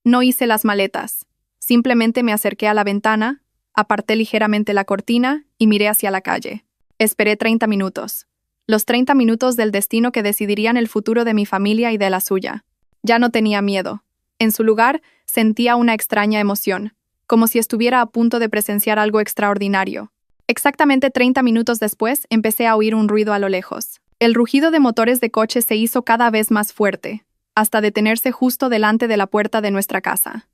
No hice las maletas. Simplemente me acerqué a la ventana, aparté ligeramente la cortina y miré hacia la calle. Esperé 30 minutos. Los 30 minutos del destino que decidirían el futuro de mi familia y de la suya. Ya no tenía miedo. En su lugar, sentía una extraña emoción, como si estuviera a punto de presenciar algo extraordinario. Exactamente 30 minutos después, empecé a oír un ruido a lo lejos. El rugido de motores de coche se hizo cada vez más fuerte, hasta detenerse justo delante de la puerta de nuestra casa.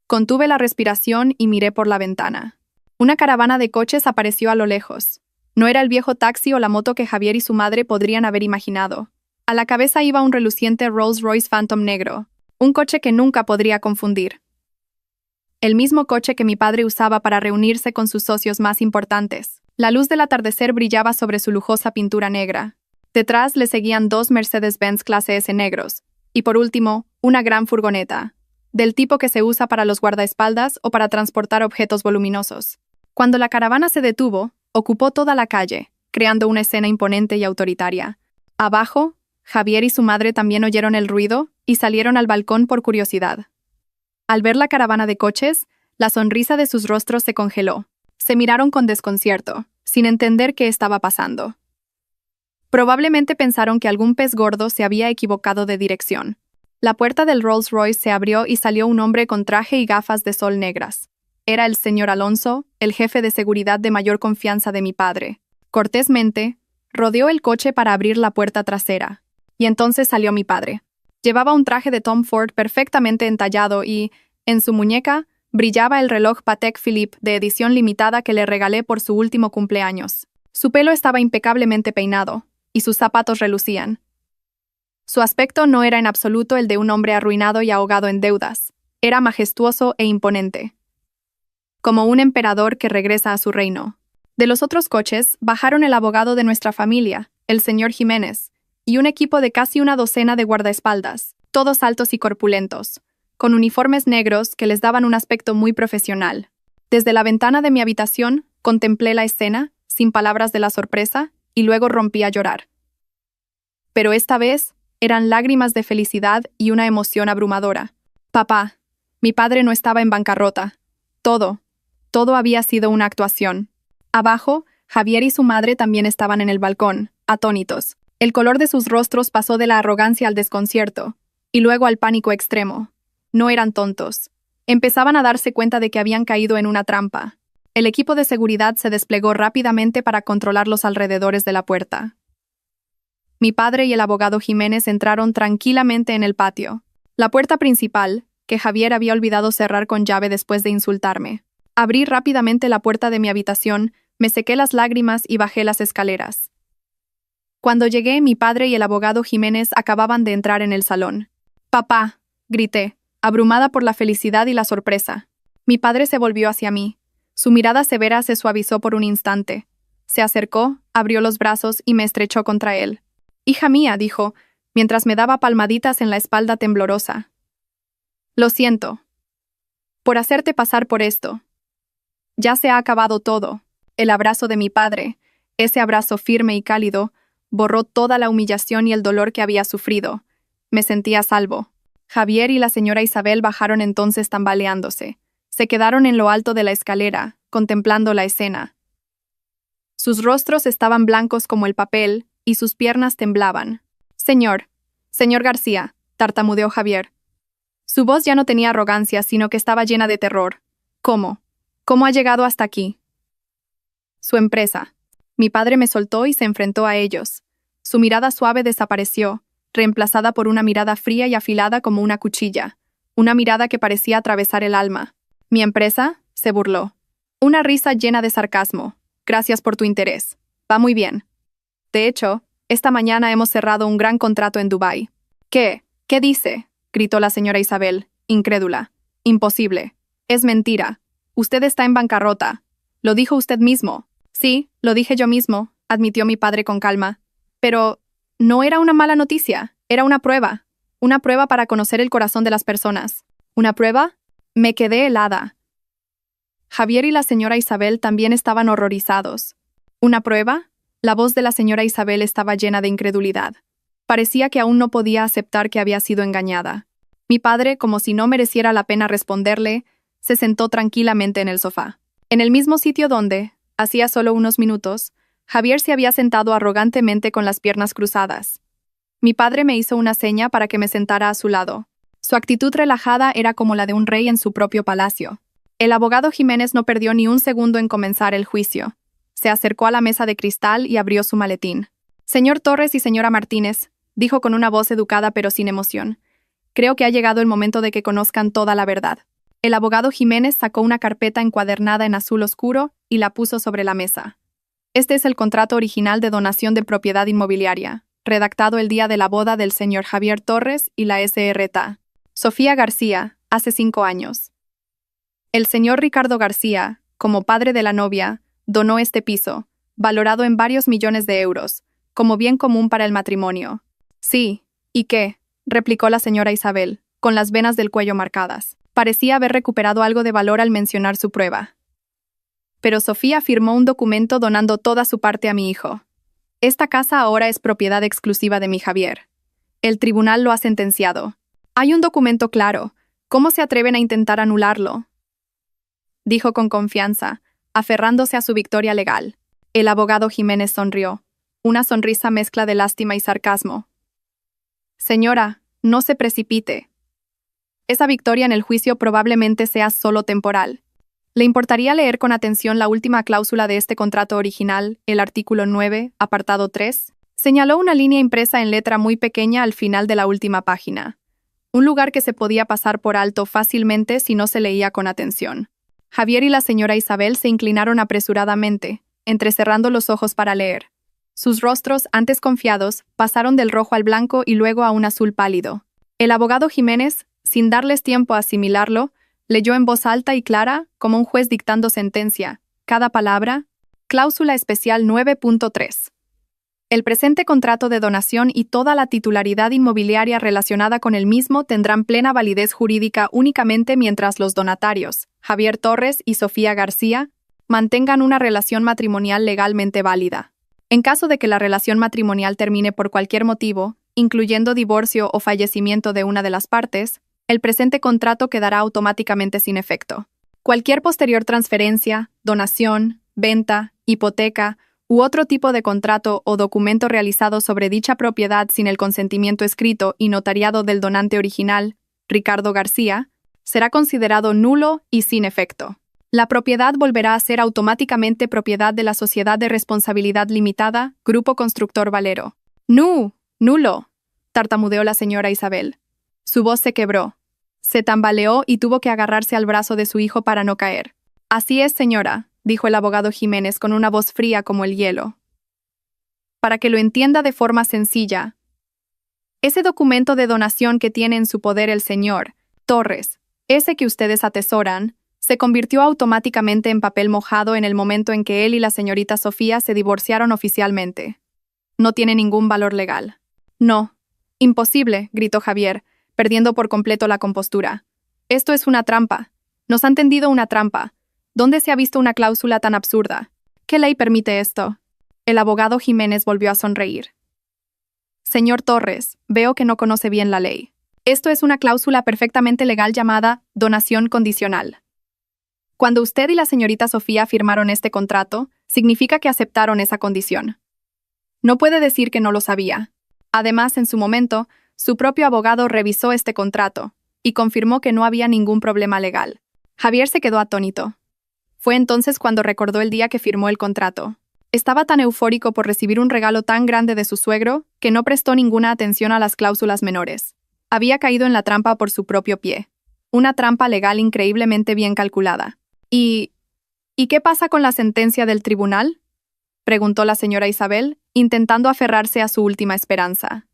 Contuve la respiración y miré por la ventana. Una caravana de coches apareció a lo lejos. No era el viejo taxi o la moto que Javier y su madre podrían haber imaginado. A la cabeza iba un reluciente Rolls-Royce Phantom negro, un coche que nunca podría confundir. el mismo coche que mi padre usaba para reunirse con sus socios más importantes. La luz del atardecer brillaba sobre su lujosa pintura negra. Detrás le seguían dos Mercedes-Benz clase S negros, y por último, una gran furgoneta, del tipo que se usa para los guardaespaldas o para transportar objetos voluminosos. Cuando la caravana se detuvo, ocupó toda la calle, creando una escena imponente y autoritaria. Abajo, Javier y su madre también oyeron el ruido y salieron al balcón por curiosidad. Al ver la caravana de coches, la sonrisa de sus rostros se congeló. Se miraron con desconcierto, sin entender qué estaba pasando. Probablemente pensaron que algún pez gordo se había equivocado de dirección. La puerta del Rolls Royce se abrió y salió un hombre con traje y gafas de sol negras. Era el señor Alonso, el jefe de seguridad de mayor confianza de mi padre. Cortésmente, rodeó el coche para abrir la puerta trasera. Y entonces salió mi padre. Llevaba un traje de Tom Ford perfectamente entallado y, en su muñeca, brillaba el reloj Patek Philippe de edición limitada que le regalé por su último cumpleaños. Su pelo estaba impecablemente peinado, y sus zapatos relucían. Su aspecto no era en absoluto el de un hombre arruinado y ahogado en deudas. Era majestuoso e imponente, como un emperador que regresa a su reino. De los otros coches bajaron el abogado de nuestra familia, el señor Jiménez, y un equipo de casi una docena de guardaespaldas, todos altos y corpulentos, con uniformes negros que les daban un aspecto muy profesional. Desde la ventana de mi habitación contemplé la escena, sin palabras de la sorpresa, y luego rompí a llorar. Pero esta vez eran lágrimas de felicidad y una emoción abrumadora. Papá, mi padre no estaba en bancarrota. Todo había sido una actuación. Abajo, Javier y su madre también estaban en el balcón, atónitos. El color de sus rostros pasó de la arrogancia al desconcierto, y luego al pánico extremo. No eran tontos. Empezaban a darse cuenta de que habían caído en una trampa. El equipo de seguridad se desplegó rápidamente para controlar los alrededores de la puerta. Mi padre y el abogado Jiménez entraron tranquilamente en el patio. La puerta principal, que Javier había olvidado cerrar con llave después de insultarme. Abrí rápidamente la puerta de mi habitación, me sequé las lágrimas y bajé las escaleras. Cuando llegué, mi padre y el abogado Jiménez acababan de entrar en el salón. «Papá», grité, abrumada por la felicidad y la sorpresa. Mi padre se volvió hacia mí. Su mirada severa se suavizó por un instante. Se acercó, abrió los brazos y me estrechó contra él. «Hija mía», dijo, mientras me daba palmaditas en la espalda temblorosa. «Lo siento por hacerte pasar por esto. Ya se ha acabado todo». El abrazo de mi padre, ese abrazo firme y cálido, borró toda la humillación y el dolor que había sufrido. Me sentía a salvo. Javier y la señora Isabel bajaron entonces tambaleándose. Se quedaron en lo alto de la escalera, contemplando la escena. Sus rostros estaban blancos como el papel, y sus piernas temblaban. Señor García», tartamudeó Javier. Su voz ya no tenía arrogancia, sino que estaba llena de terror. ¿Cómo ha llegado hasta aquí? Su empresa. Mi padre me soltó y se enfrentó a ellos. Su mirada suave desapareció, reemplazada por una mirada fría y afilada como una cuchilla. Una mirada que parecía atravesar el alma. «¿Mi empresa?», se burló. Una risa llena de sarcasmo. «Gracias por tu interés. Va muy bien. De hecho, esta mañana hemos cerrado un gran contrato en Dubái». «¿Qué dice?», gritó la señora Isabel, incrédula. «Imposible. Es mentira. Usted está en bancarrota. Lo dijo usted mismo». «Sí, lo dije yo mismo», admitió mi padre con calma. «Pero no era una mala noticia, era una prueba para conocer el corazón de las personas». «¿Una prueba?». Me quedé helada. Javier y la señora Isabel también estaban horrorizados. ¿Una prueba? La voz de la señora Isabel estaba llena de incredulidad. Parecía que aún no podía aceptar que había sido engañada. Mi padre, como si no mereciera la pena responderle, se sentó tranquilamente en el sofá. En el mismo sitio donde, hacía solo unos minutos, Javier se había sentado arrogantemente con las piernas cruzadas. Mi padre me hizo una seña para que me sentara a su lado. Su actitud relajada era como la de un rey en su propio palacio. El abogado Jiménez no perdió ni un segundo en comenzar el juicio. Se acercó a la mesa de cristal y abrió su maletín. «Señor Torres y señora Martínez», dijo con una voz educada pero sin emoción, «creo que ha llegado el momento de que conozcan toda la verdad». El abogado Jiménez sacó una carpeta encuadernada en azul oscuro y la puso sobre la mesa. «Este es el contrato original de donación de propiedad inmobiliaria, redactado el día de la boda del señor Javier Torres y la Srta. Sofía García, hace 5 años. El señor Ricardo García, como padre de la novia, donó este piso, valorado en varios millones de euros, como bien común para el matrimonio. Sí, ¿y qué?, replicó la señora Isabel, con las venas del cuello marcadas. Parecía haber recuperado algo de valor al mencionar su prueba. Pero Sofía firmó un documento donando toda su parte a mi hijo. Esta casa ahora es propiedad exclusiva de mi Javier. El tribunal lo ha sentenciado. Hay un documento claro. ¿Cómo se atreven a intentar anularlo?, dijo con confianza, aferrándose a su victoria legal. El abogado Jiménez sonrió, una sonrisa mezcla de lástima y sarcasmo. Señora, no se precipite. Esa victoria en el juicio probablemente sea solo temporal. ¿Le importaría leer con atención la última cláusula de este contrato original, el artículo 9, apartado 3? Señaló una línea impresa en letra muy pequeña al final de la última página. Un lugar que se podía pasar por alto fácilmente si no se leía con atención. Javier y la señora Isabel se inclinaron apresuradamente, entrecerrando los ojos para leer. Sus rostros, antes confiados, pasaron del rojo al blanco y luego a un azul pálido. El abogado Jiménez, sin darles tiempo a asimilarlo, leyó en voz alta y clara, como un juez dictando sentencia, cada palabra, cláusula especial 9.3. El presente contrato de donación y toda la titularidad inmobiliaria relacionada con el mismo tendrán plena validez jurídica únicamente mientras los donatarios, Javier Torres y Sofía García, mantengan una relación matrimonial legalmente válida. En caso de que la relación matrimonial termine por cualquier motivo, incluyendo divorcio o fallecimiento de una de las partes, el presente contrato quedará automáticamente sin efecto. Cualquier posterior transferencia, donación, venta, hipoteca u otro tipo de contrato o documento realizado sobre dicha propiedad sin el consentimiento escrito y notariado del donante original, Ricardo García, será considerado nulo y sin efecto. La propiedad volverá a ser automáticamente propiedad de la Sociedad de Responsabilidad Limitada, Grupo Constructor Valero. ¡Nulo!, tartamudeó la señora Isabel. Su voz se quebró. Se tambaleó y tuvo que agarrarse al brazo de su hijo para no caer. Así es, señora, dijo el abogado Jiménez con una voz fría como el hielo. Para que lo entienda de forma sencilla, ese documento de donación que tiene en su poder el señor Torres, ese que ustedes atesoran, se convirtió automáticamente en papel mojado en el momento en que él y la señorita Sofía se divorciaron oficialmente. No tiene ningún valor legal. No. Imposible, gritó Javier, perdiendo por completo la compostura. Esto es una trampa. Nos han tendido una trampa. ¿Dónde se ha visto una cláusula tan absurda? ¿Qué ley permite esto? El abogado Jiménez volvió a sonreír. Señor Torres, veo que no conoce bien la ley. Esto es una cláusula perfectamente legal llamada donación condicional. Cuando usted y la señorita Sofía firmaron este contrato, significa que aceptaron esa condición. No puede decir que no lo sabía. Además, en su momento, su propio abogado revisó este contrato y confirmó que no había ningún problema legal. Javier se quedó atónito. Fue entonces cuando recordó el día que firmó el contrato. Estaba tan eufórico por recibir un regalo tan grande de su suegro que no prestó ninguna atención a las cláusulas menores. Había caído en la trampa por su propio pie. Una trampa legal increíblemente bien calculada. ¿Y qué pasa con la sentencia del tribunal?, preguntó la señora Isabel, intentando aferrarse a su última esperanza.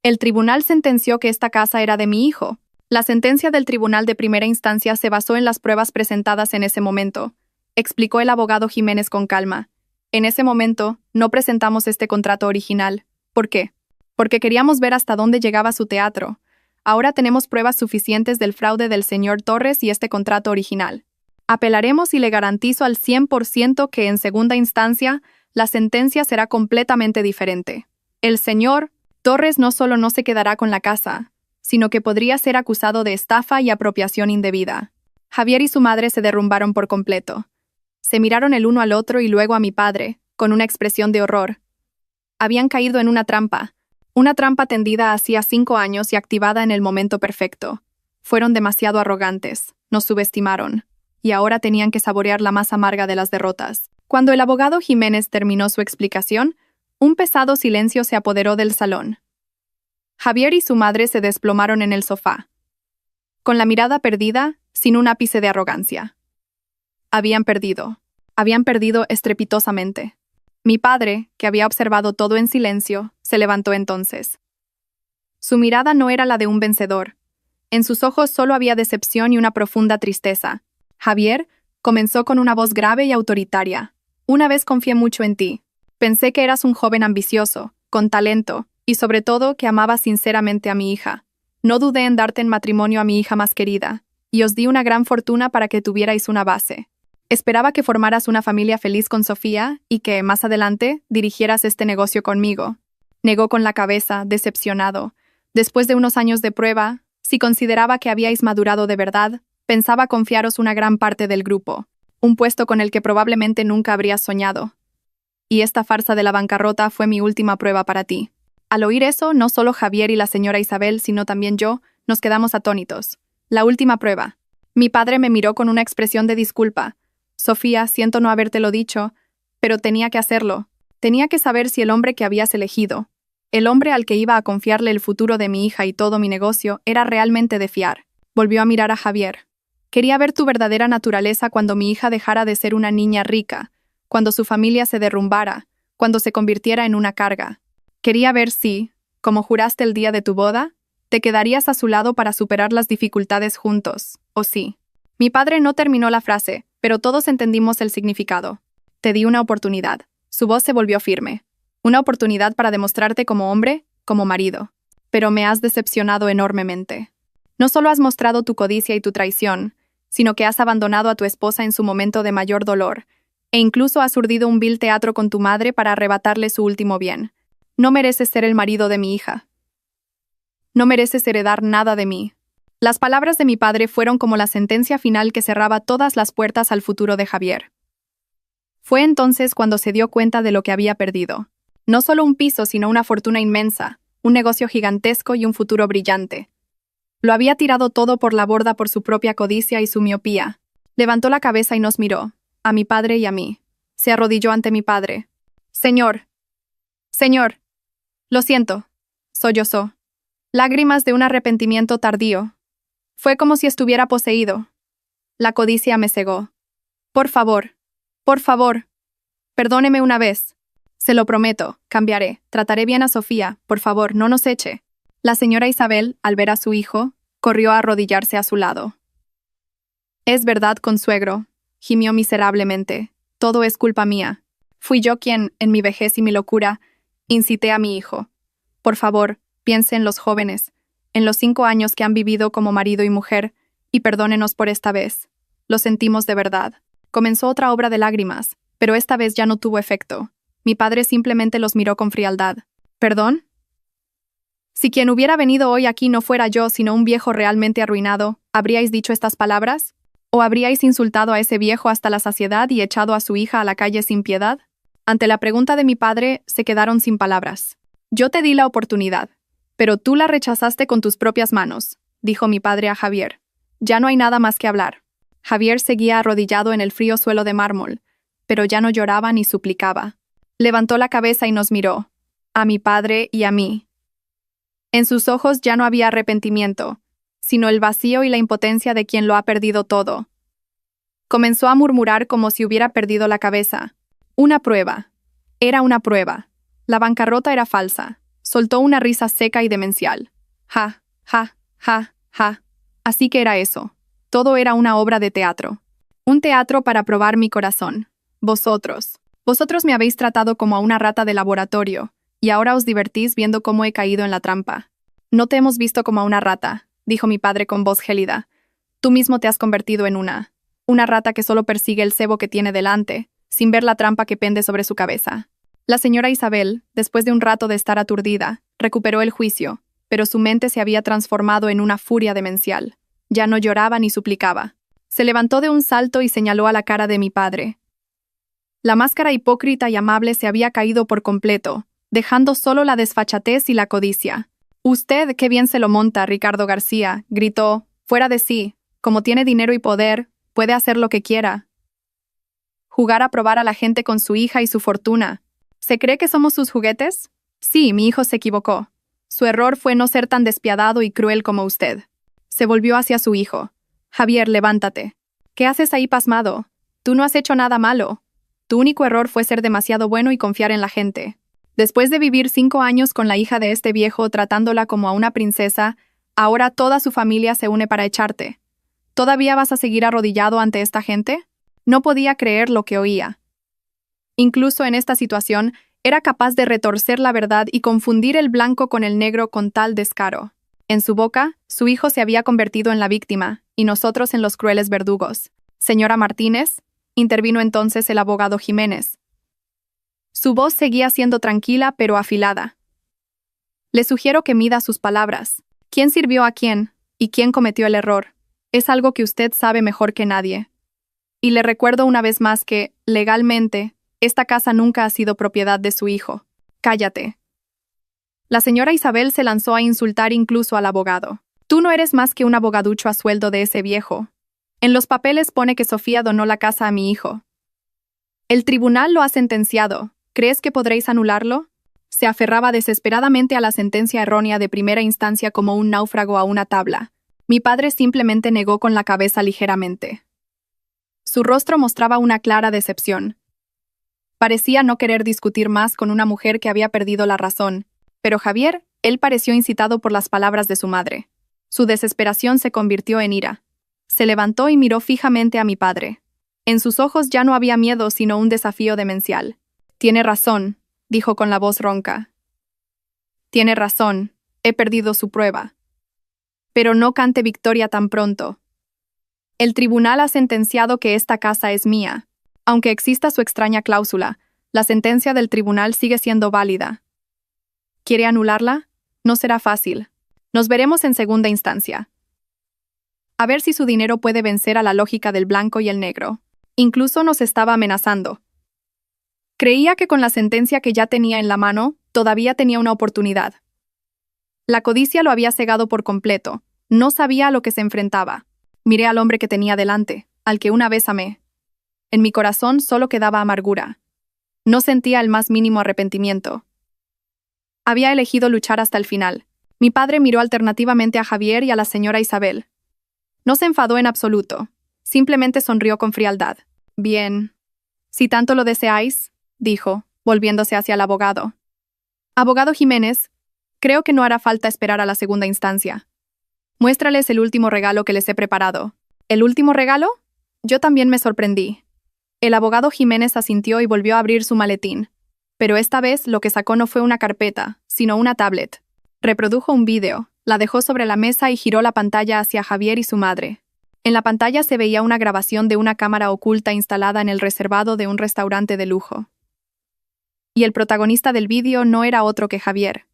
El tribunal sentenció que esta casa era de mi hijo. La sentencia del tribunal de primera instancia se basó en las pruebas presentadas en ese momento, explicó el abogado Jiménez con calma. En ese momento, no presentamos este contrato original. ¿Por qué? Porque queríamos ver hasta dónde llegaba su teatro. Ahora tenemos pruebas suficientes del fraude del señor Torres y este contrato original. Apelaremos y le garantizo al 100% que en segunda instancia, la sentencia será completamente diferente. El señor Torres no solo no se quedará con la casa, sino que podría ser acusado de estafa y apropiación indebida. Javier y su madre se derrumbaron por completo. Se miraron el uno al otro y luego a mi padre, con una expresión de horror. Habían caído en una trampa tendida hacía 5 años y activada en el momento perfecto. Fueron demasiado arrogantes, nos subestimaron, y ahora tenían que saborear la más amarga de las derrotas. Cuando el abogado Jiménez terminó su explicación, un pesado silencio se apoderó del salón. Javier y su madre se desplomaron en el sofá, con la mirada perdida, sin un ápice de arrogancia. Habían perdido estrepitosamente. Mi padre, que había observado todo en silencio, se levantó entonces. Su mirada no era la de un vencedor. En sus ojos solo había decepción y una profunda tristeza. Javier, comenzó con una voz grave y autoritaria. Una vez confié mucho en ti. Pensé que eras un joven ambicioso, con talento, y sobre todo que amabas sinceramente a mi hija. No dudé en darte en matrimonio a mi hija más querida, y os di una gran fortuna para que tuvierais una base. Esperaba que formaras una familia feliz con Sofía y que, más adelante, dirigieras este negocio conmigo. Negó con la cabeza, decepcionado. Después de unos años de prueba, si consideraba que habíais madurado de verdad, pensaba confiaros una gran parte del grupo, un puesto con el que probablemente nunca habrías soñado. Y esta farsa de la bancarrota fue mi última prueba para ti. Al oír eso, no solo Javier y la señora Isabel, sino también yo, nos quedamos atónitos. La última prueba. Mi padre me miró con una expresión de disculpa. Sofía, siento no habértelo dicho, pero tenía que hacerlo. Tenía que saber si el hombre que habías elegido, el hombre al que iba a confiarle el futuro de mi hija y todo mi negocio, era realmente de fiar. Volvió a mirar a Javier. Quería ver tu verdadera naturaleza cuando mi hija dejara de ser una niña rica, cuando su familia se derrumbara, cuando se convirtiera en una carga. Quería ver si, como juraste el día de tu boda, te quedarías a su lado para superar las dificultades juntos, o sí. Mi padre no terminó la frase, pero todos entendimos el significado. Te di una oportunidad. Su voz se volvió firme. Una oportunidad para demostrarte como hombre, como marido. Pero me has decepcionado enormemente. No solo has mostrado tu codicia y tu traición, sino que has abandonado a tu esposa en su momento de mayor dolor, e incluso has urdido un vil teatro con tu madre para arrebatarle su último bien. No mereces ser el marido de mi hija. No mereces heredar nada de mí. Las palabras de mi padre fueron como la sentencia final que cerraba todas las puertas al futuro de Javier. Fue entonces cuando se dio cuenta de lo que había perdido. No solo un piso, sino una fortuna inmensa, un negocio gigantesco y un futuro brillante. Lo había tirado todo por la borda por su propia codicia y su miopía. Levantó la cabeza y nos miró, a mi padre y a mí. Se arrodilló ante mi padre. Señor. Señor. Lo siento. Sollozó. Lágrimas de un arrepentimiento tardío. Fue como si estuviera poseído. La codicia me cegó. Por favor. Por favor. Perdóneme una vez. Se lo prometo, cambiaré. Trataré bien a Sofía. Por favor, no nos eche. La señora Isabel, al ver a su hijo, corrió a arrodillarse a su lado. Es verdad, consuegro, gimió miserablemente. Todo es culpa mía. Fui yo quien, en mi vejez y mi locura, incité a mi hijo. Por favor, piense en los jóvenes, en los 5 años que han vivido como marido y mujer, y perdónenos por esta vez. Lo sentimos de verdad. Comenzó otra obra de lágrimas, pero esta vez ya no tuvo efecto. Mi padre simplemente los miró con frialdad. ¿Perdón? Si quien hubiera venido hoy aquí no fuera yo, sino un viejo realmente arruinado, ¿habríais dicho estas palabras? ¿O habríais insultado a ese viejo hasta la saciedad y echado a su hija a la calle sin piedad? Ante la pregunta de mi padre, se quedaron sin palabras. Yo te di la oportunidad, pero tú la rechazaste con tus propias manos, dijo mi padre a Javier. Ya no hay nada más que hablar. Javier seguía arrodillado en el frío suelo de mármol, pero ya no lloraba ni suplicaba. Levantó la cabeza y nos miró, a mi padre y a mí. En sus ojos ya no había arrepentimiento, sino el vacío y la impotencia de quien lo ha perdido todo. Comenzó a murmurar como si hubiera perdido la cabeza. Una prueba. Era una prueba. La bancarrota era falsa. Soltó una risa seca y demencial. Ja, ja, ja, ja. Así que era eso. Todo era una obra de teatro. Un teatro para probar mi corazón. Vosotros me habéis tratado como a una rata de laboratorio, y ahora os divertís viendo cómo he caído en la trampa. No te hemos visto como a una rata, dijo mi padre con voz gélida. Tú mismo te has convertido en una rata que solo persigue el cebo que tiene delante, sin ver la trampa que pende sobre su cabeza. La señora Isabel, después de un rato de estar aturdida, recuperó el juicio, pero su mente se había transformado en una furia demencial. Ya no lloraba ni suplicaba. Se levantó de un salto y señaló a la cara de mi padre. La máscara hipócrita y amable se había caído por completo, dejando solo la desfachatez y la codicia. «Usted, qué bien se lo monta, Ricardo García», gritó, fuera de sí. «Como tiene dinero y poder, puede hacer lo que quiera. Jugar a probar a la gente con su hija y su fortuna. ¿Se cree que somos sus juguetes? Sí, mi hijo se equivocó. Su error fue no ser tan despiadado y cruel como usted». Se volvió hacia su hijo. «Javier, levántate. ¿Qué haces ahí pasmado? Tú no has hecho nada malo. Tu único error fue ser demasiado bueno y confiar en la gente. Después de vivir 5 años con la hija de este viejo tratándola como a una princesa, Ahora toda su familia se une para echarte. ¿Todavía vas a seguir arrodillado ante esta gente? No podía creer lo que oía. Incluso en esta situación, era capaz de retorcer la verdad y confundir el blanco con el negro con tal descaro. En su boca, su hijo se había convertido en la víctima, y nosotros en los crueles verdugos. Señora Martínez, intervino entonces el abogado Jiménez. Su voz seguía siendo tranquila pero afilada. Le sugiero que mida sus palabras. ¿Quién sirvió a quién? ¿Y quién cometió el error? Es algo que usted sabe mejor que nadie. Y le recuerdo una vez más que, legalmente, esta casa nunca ha sido propiedad de su hijo. Cállate. La señora Isabel se lanzó a insultar incluso al abogado. Tú no eres más que un abogaducho a sueldo de ese viejo. En los papeles pone que Sofía donó la casa a mi hijo. El tribunal lo ha sentenciado. ¿Crees que podréis anularlo? Se aferraba desesperadamente a la sentencia errónea de primera instancia como un náufrago a una tabla. Mi padre simplemente negó con la cabeza ligeramente. Su rostro mostraba una clara decepción. Parecía no querer discutir más con una mujer que había perdido la razón, pero Javier, él pareció incitado por las palabras de su madre. Su desesperación se convirtió en ira. Se levantó y miró fijamente a mi padre. En sus ojos ya no había miedo sino un desafío demencial. Tiene razón, dijo con la voz ronca. Tiene razón, he perdido su prueba. Pero no cante victoria tan pronto. El tribunal ha sentenciado que esta casa es mía. Aunque exista su extraña cláusula, la sentencia del tribunal sigue siendo válida. ¿Quiere anularla? No será fácil. Nos veremos en segunda instancia. A ver si su dinero puede vencer a la lógica del blanco y el negro. Incluso nos estaba amenazando. Creía que con la sentencia que ya tenía en la mano, todavía tenía una oportunidad. La codicia lo había cegado por completo. No sabía a lo que se enfrentaba. Miré al hombre que tenía delante, al que una vez amé. En mi corazón solo quedaba amargura. No sentía el más mínimo arrepentimiento. Había elegido luchar hasta el final. Mi padre miró alternativamente a Javier y a la señora Isabel. No se enfadó en absoluto. Simplemente sonrió con frialdad. Bien. Si tanto lo deseáis, dijo, volviéndose hacia el abogado. Abogado Jiménez, creo que no hará falta esperar a la segunda instancia. Muéstrales el último regalo que les he preparado. ¿El último regalo? Yo también me sorprendí. El abogado Jiménez asintió y volvió a abrir su maletín. Pero esta vez lo que sacó no fue una carpeta, sino una tablet. Reprodujo un vídeo, la dejó sobre la mesa y giró la pantalla hacia Javier y su madre. En la pantalla se veía una grabación de una cámara oculta instalada en el reservado de un restaurante de lujo. Y el protagonista del vídeo no era otro que Javier.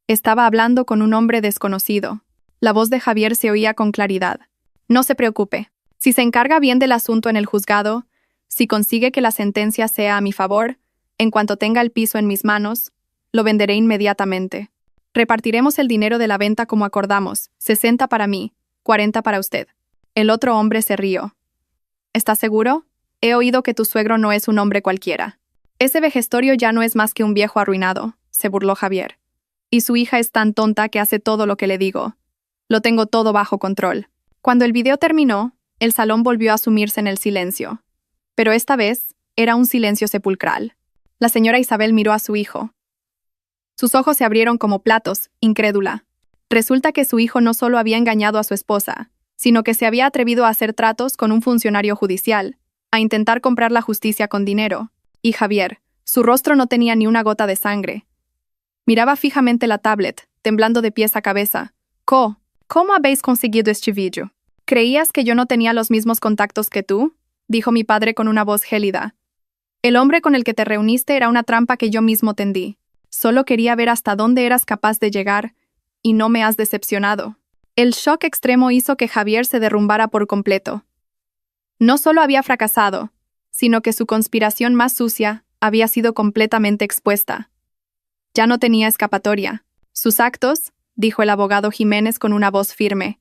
Estaba hablando con un hombre desconocido. La voz de Javier se oía con claridad. No se preocupe. Si se encarga bien del asunto en el juzgado, si consigue que la sentencia sea a mi favor, en cuanto tenga el piso en mis manos, lo venderé inmediatamente. Repartiremos el dinero de la venta como acordamos, 60 para mí, 40 para usted. El otro hombre se rió. ¿Estás seguro? He oído que tu suegro no es un hombre cualquiera. Ese vejestorio ya no es más que un viejo arruinado, se burló Javier. Y su hija es tan tonta que hace todo lo que le digo. Lo tengo todo bajo control. Cuando el video terminó, el salón volvió a sumirse en el silencio. Pero esta vez, era un silencio sepulcral. La señora Isabel miró a su hijo. Sus ojos se abrieron como platos, incrédula. Resulta que su hijo no solo había engañado a su esposa, sino que se había atrevido a hacer tratos con un funcionario judicial, a intentar comprar la justicia con dinero. Y Javier, su rostro no tenía ni una gota de sangre. Miraba fijamente la tablet, temblando de pies a cabeza. ¿Cómo habéis conseguido este vídeo? ¿Creías que yo no tenía los mismos contactos que tú? Dijo mi padre con una voz gélida. El hombre con el que te reuniste era una trampa que yo mismo tendí. Solo quería ver hasta dónde eras capaz de llegar, y no me has decepcionado. El shock extremo hizo que Javier se derrumbara por completo. No solo había fracasado, sino que su conspiración más sucia había sido completamente expuesta. Ya no tenía escapatoria. Sus actos, dijo el abogado Jiménez con una voz firme,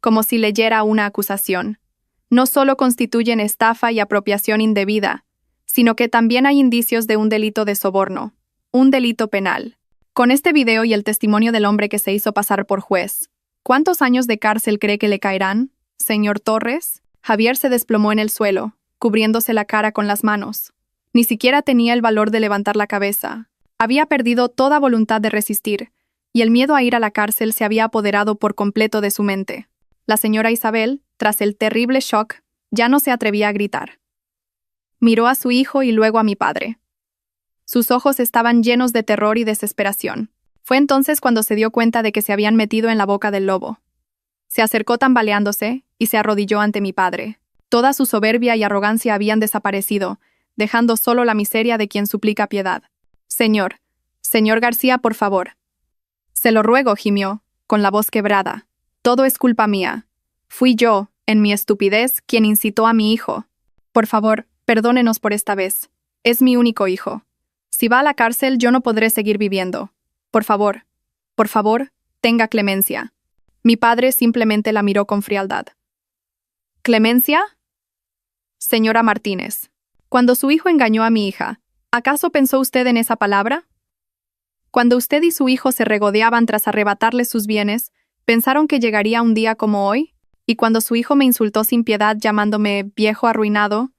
como si leyera una acusación, no solo constituyen estafa y apropiación indebida, sino que también hay indicios de un delito de soborno, un delito penal. Con este video y el testimonio del hombre que se hizo pasar por juez, ¿cuántos años de cárcel cree que le caerán, señor Torres? Javier se desplomó en el suelo, cubriéndose la cara con las manos. Ni siquiera tenía el valor de levantar la cabeza. Había perdido toda voluntad de resistir, y el miedo a ir a la cárcel se había apoderado por completo de su mente. La señora Isabel, tras el terrible shock, ya no se atrevía a gritar. Miró a su hijo y luego a mi padre. Sus ojos estaban llenos de terror y desesperación. Fue entonces cuando se dio cuenta de que se habían metido en la boca del lobo. Se acercó tambaleándose y se arrodilló ante mi padre. Toda su soberbia y arrogancia habían desaparecido, dejando solo la miseria de quien suplica piedad. Señor García, por favor. Se lo ruego, gimió, con la voz quebrada. Todo es culpa mía. Fui yo, en mi estupidez, quien incitó a mi hijo. Por favor, perdónenos por esta vez. Es mi único hijo. Si va a la cárcel, yo no podré seguir viviendo. Por favor, tenga clemencia. Mi padre simplemente la miró con frialdad. ¿Clemencia? Señora Martínez, cuando su hijo engañó a mi hija, ¿acaso pensó usted en esa palabra? Cuando usted y su hijo se regodeaban tras arrebatarle sus bienes, ¿pensaron que llegaría un día como hoy? Y cuando su hijo me insultó sin piedad llamándome viejo arruinado,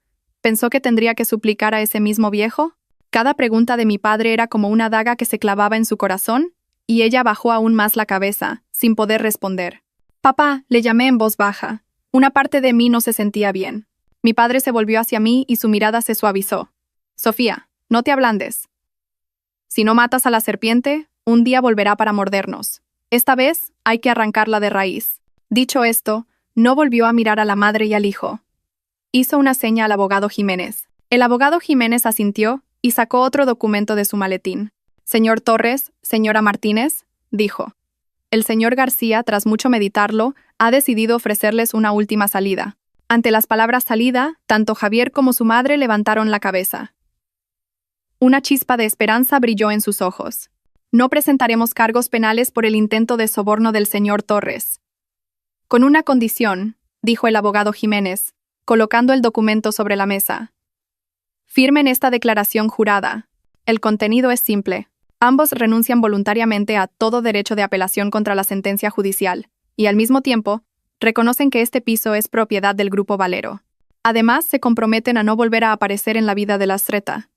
¿pensó que tendría que suplicar a ese mismo viejo? Cada pregunta de mi padre era como una daga que se clavaba en su corazón, y ella bajó aún más la cabeza, sin poder responder. Papá, le llamé en voz baja. Una parte de mí no se sentía bien. Mi padre se volvió hacia mí y su mirada se suavizó. Sofía, no te ablandes. Si no matas a la serpiente, un día volverá para mordernos. Esta vez hay que arrancarla de raíz. Dicho esto, no volvió a mirar a la madre y al hijo. Hizo una seña al abogado Jiménez. El abogado Jiménez asintió y sacó otro documento de su maletín. Señor Torres, señora Martínez, dijo. El señor García, tras mucho meditarlo, ha decidido ofrecerles una última salida. Ante las palabras salida, tanto Javier como su madre levantaron la cabeza. Una chispa de esperanza brilló en sus ojos. No presentaremos cargos penales por el intento de soborno del señor Torres. Con una condición, dijo el abogado Jiménez, colocando el documento sobre la mesa. Firmen esta declaración jurada. El contenido es simple. Ambos renuncian voluntariamente a todo derecho de apelación contra la sentencia judicial, y al mismo tiempo, reconocen que este piso es propiedad del Grupo Valero. Además, se comprometen a no volver a aparecer en la vida de la Streta.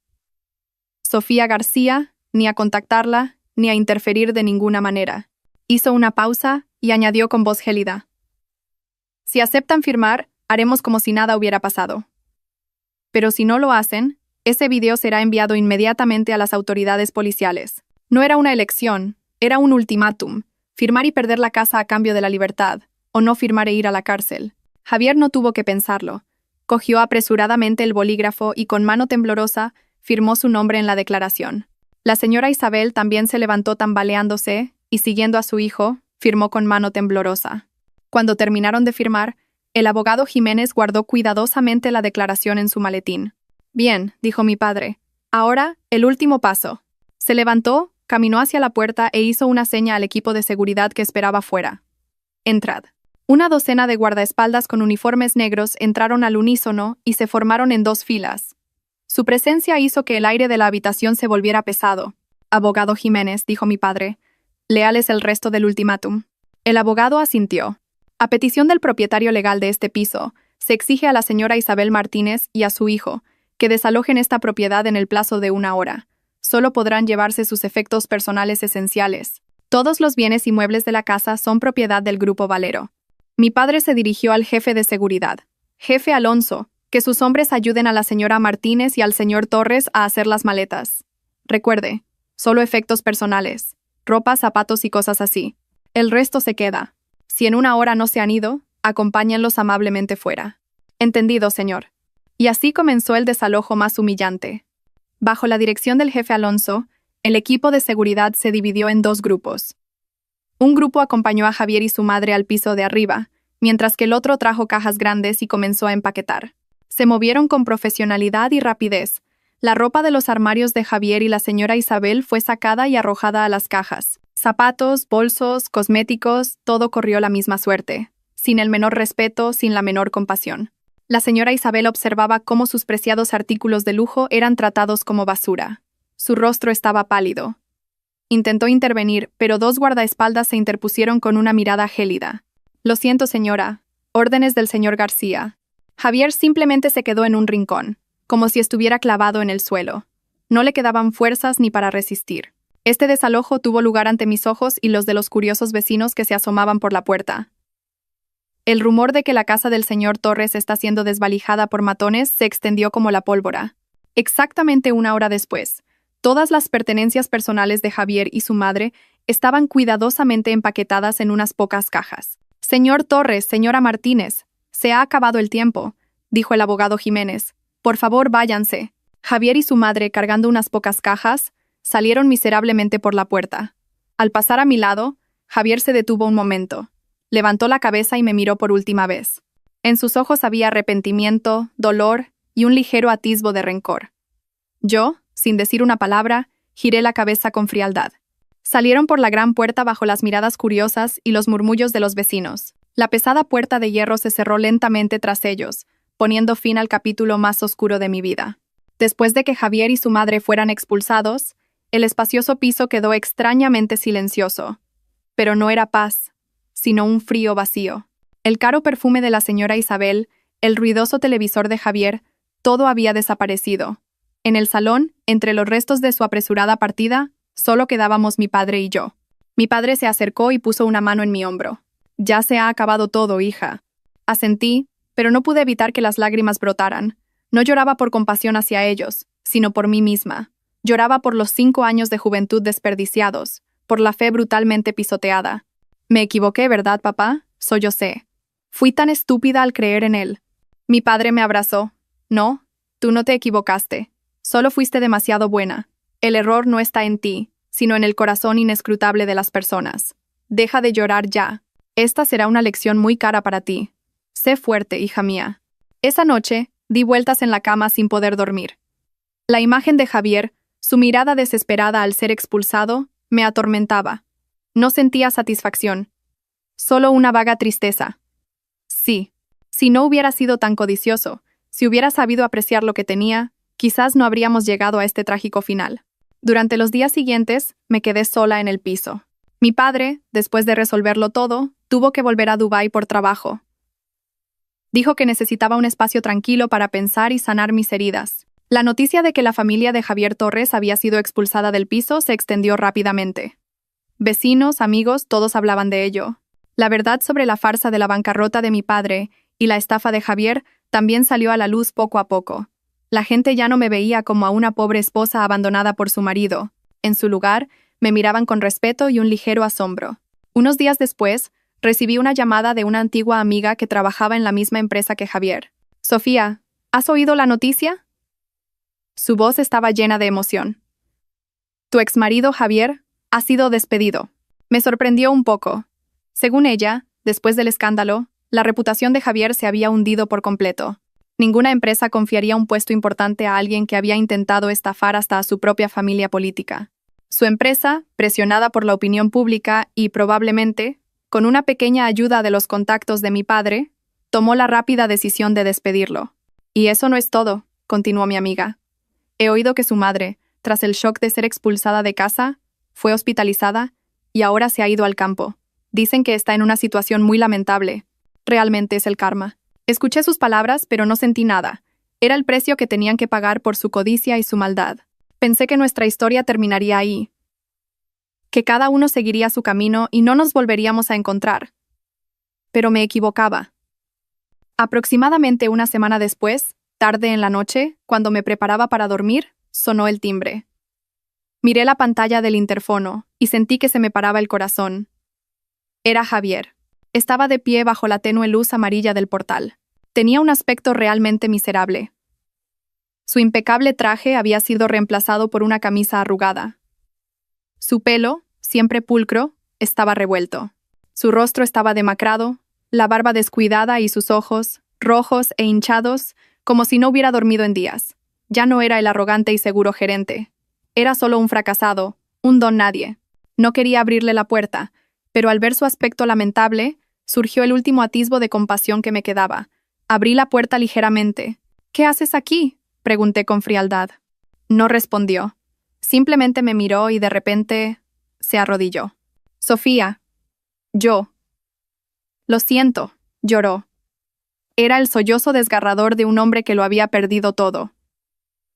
Sofía García, ni a contactarla, ni a interferir de ninguna manera. Hizo una pausa y añadió con voz gélida. Si aceptan firmar, haremos como si nada hubiera pasado. Pero si no lo hacen, ese video será enviado inmediatamente a las autoridades policiales. No era una elección, era un ultimátum. Firmar y perder la casa a cambio de la libertad, o no firmar e ir a la cárcel. Javier no tuvo que pensarlo. Cogió apresuradamente el bolígrafo y con mano temblorosa firmó su nombre en la declaración. La señora Isabel también se levantó tambaleándose y, siguiendo a su hijo, firmó con mano temblorosa. Cuando terminaron de firmar, el abogado Jiménez guardó cuidadosamente la declaración en su maletín. Bien, dijo mi padre. Ahora, el último paso. Se levantó, caminó hacia la puerta e hizo una seña al equipo de seguridad que esperaba fuera. Entrad. Una docena de guardaespaldas con uniformes negros entraron al unísono y se formaron en 2 filas. Su presencia hizo que el aire de la habitación se volviera pesado. Abogado Jiménez, dijo mi padre, léales el resto del ultimátum. El abogado asintió. A petición del propietario legal de este piso, se exige a la señora Isabel Martínez y a su hijo que desalojen esta propiedad en el plazo de 1 hora. Solo podrán llevarse sus efectos personales esenciales. Todos los bienes y muebles de la casa son propiedad del Grupo Valero. Mi padre se dirigió al jefe de seguridad. Jefe Alonso, que sus hombres ayuden a la señora Martínez y al señor Torres a hacer las maletas. Recuerde, solo efectos personales, ropa, zapatos y cosas así. El resto se queda. Si en 1 hora no se han ido, acompáñenlos amablemente fuera. Entendido, señor. Y así comenzó el desalojo más humillante. Bajo la dirección del jefe Alonso, el equipo de seguridad se dividió en 2 grupos. Un grupo acompañó a Javier y su madre al piso de arriba, mientras que el otro trajo cajas grandes y comenzó a empaquetar. Se movieron con profesionalidad y rapidez. La ropa de los armarios de Javier y la señora Isabel fue sacada y arrojada a las cajas. Zapatos, bolsos, cosméticos, todo corrió la misma suerte, sin el menor respeto, sin la menor compasión. La señora Isabel observaba cómo sus preciados artículos de lujo eran tratados como basura. Su rostro estaba pálido. Intentó intervenir, pero 2 guardaespaldas se interpusieron con una mirada gélida. Lo siento, señora. Órdenes del señor García. Javier simplemente se quedó en un rincón, como si estuviera clavado en el suelo. No le quedaban fuerzas ni para resistir. Este desalojo tuvo lugar ante mis ojos y los de los curiosos vecinos que se asomaban por la puerta. El rumor de que la casa del señor Torres está siendo desvalijada por matones se extendió como la pólvora. Exactamente una hora después, todas las pertenencias personales de Javier y su madre estaban cuidadosamente empaquetadas en unas pocas cajas. «Señor Torres, señora Martínez, se ha acabado el tiempo», dijo el abogado Jiménez. «Por favor, váyanse». Javier y su madre, cargando unas pocas cajas, salieron miserablemente por la puerta. Al pasar a mi lado, Javier se detuvo un momento. Levantó la cabeza y me miró por última vez. En sus ojos había arrepentimiento, dolor y un ligero atisbo de rencor. Yo, sin decir una palabra, giré la cabeza con frialdad. Salieron por la gran puerta bajo las miradas curiosas y los murmullos de los vecinos. La pesada puerta de hierro se cerró lentamente tras ellos, poniendo fin al capítulo más oscuro de mi vida. Después de que Javier y su madre fueran expulsados, el espacioso piso quedó extrañamente silencioso. Pero no era paz, sino un frío vacío. El caro perfume de la señora Isabel, el ruidoso televisor de Javier, todo había desaparecido. En el salón, entre los restos de su apresurada partida, solo quedábamos mi padre y yo. Mi padre se acercó y puso una mano en mi hombro. «Ya se ha acabado todo, hija». Asentí, pero no pude evitar que las lágrimas brotaran. No lloraba por compasión hacia ellos, sino por mí misma. Lloraba por los 5 años de juventud desperdiciados, por la fe brutalmente pisoteada. Me equivoqué, ¿verdad, papá? Sollocé. Fui tan estúpida al creer en él. Mi padre me abrazó. No, tú no te equivocaste. Solo fuiste demasiado buena. El error no está en ti, sino en el corazón inescrutable de las personas. Deja de llorar ya. Esta será una lección muy cara para ti. Sé fuerte, hija mía. Esa noche, di vueltas en la cama sin poder dormir. La imagen de Javier, su mirada desesperada al ser expulsado, me atormentaba. No sentía satisfacción. Solo una vaga tristeza. Sí, si no hubiera sido tan codicioso, si hubiera sabido apreciar lo que tenía, quizás no habríamos llegado a este trágico final. Durante los días siguientes, me quedé sola en el piso. Mi padre, después de resolverlo todo, tuvo que volver a Dubái por trabajo. Dijo que necesitaba un espacio tranquilo para pensar y sanar mis heridas. La noticia de que la familia de Javier Torres había sido expulsada del piso se extendió rápidamente. Vecinos, amigos, todos hablaban de ello. La verdad sobre la farsa de la bancarrota de mi padre y la estafa de Javier también salió a la luz poco a poco. La gente ya no me veía como a una pobre esposa abandonada por su marido. En su lugar, me miraban con respeto y un ligero asombro. Unos días después, recibí una llamada de una antigua amiga que trabajaba en la misma empresa que Javier. «Sofía, ¿has oído la noticia?» Su voz estaba llena de emoción. «Tu exmarido, Javier, ha sido despedido». Me sorprendió un poco. Según ella, después del escándalo, la reputación de Javier se había hundido por completo. Ninguna empresa confiaría un puesto importante a alguien que había intentado estafar hasta a su propia familia política. Su empresa, presionada por la opinión pública y, probablemente, con una pequeña ayuda de los contactos de mi padre, tomó la rápida decisión de despedirlo. «Y eso no es todo», continuó mi amiga. «He oído que su madre, tras el shock de ser expulsada de casa, fue hospitalizada y ahora se ha ido al campo. Dicen que está en una situación muy lamentable. Realmente es el karma». Escuché sus palabras, pero no sentí nada. Era el precio que tenían que pagar por su codicia y su maldad. Pensé que nuestra historia terminaría ahí, que cada uno seguiría su camino y no nos volveríamos a encontrar. Pero me equivocaba. Aproximadamente una semana después, tarde en la noche, cuando me preparaba para dormir, sonó el timbre. Miré la pantalla del interfono y sentí que se me paraba el corazón. Era Javier. Estaba de pie bajo la tenue luz amarilla del portal. Tenía un aspecto realmente miserable. Su impecable traje había sido reemplazado por una camisa arrugada. Su pelo, siempre pulcro, estaba revuelto. Su rostro estaba demacrado, la barba descuidada y sus ojos, rojos e hinchados, como si no hubiera dormido en días. Ya no era el arrogante y seguro gerente. Era solo un fracasado, un don nadie. No quería abrirle la puerta, pero al ver su aspecto lamentable, surgió el último atisbo de compasión que me quedaba. Abrí la puerta ligeramente. «¿Qué haces aquí?», pregunté con frialdad. No respondió. Simplemente me miró y de repente se arrodilló. «Sofía». «Yo». «Lo siento», lloró. Era el sollozo desgarrador de un hombre que lo había perdido todo.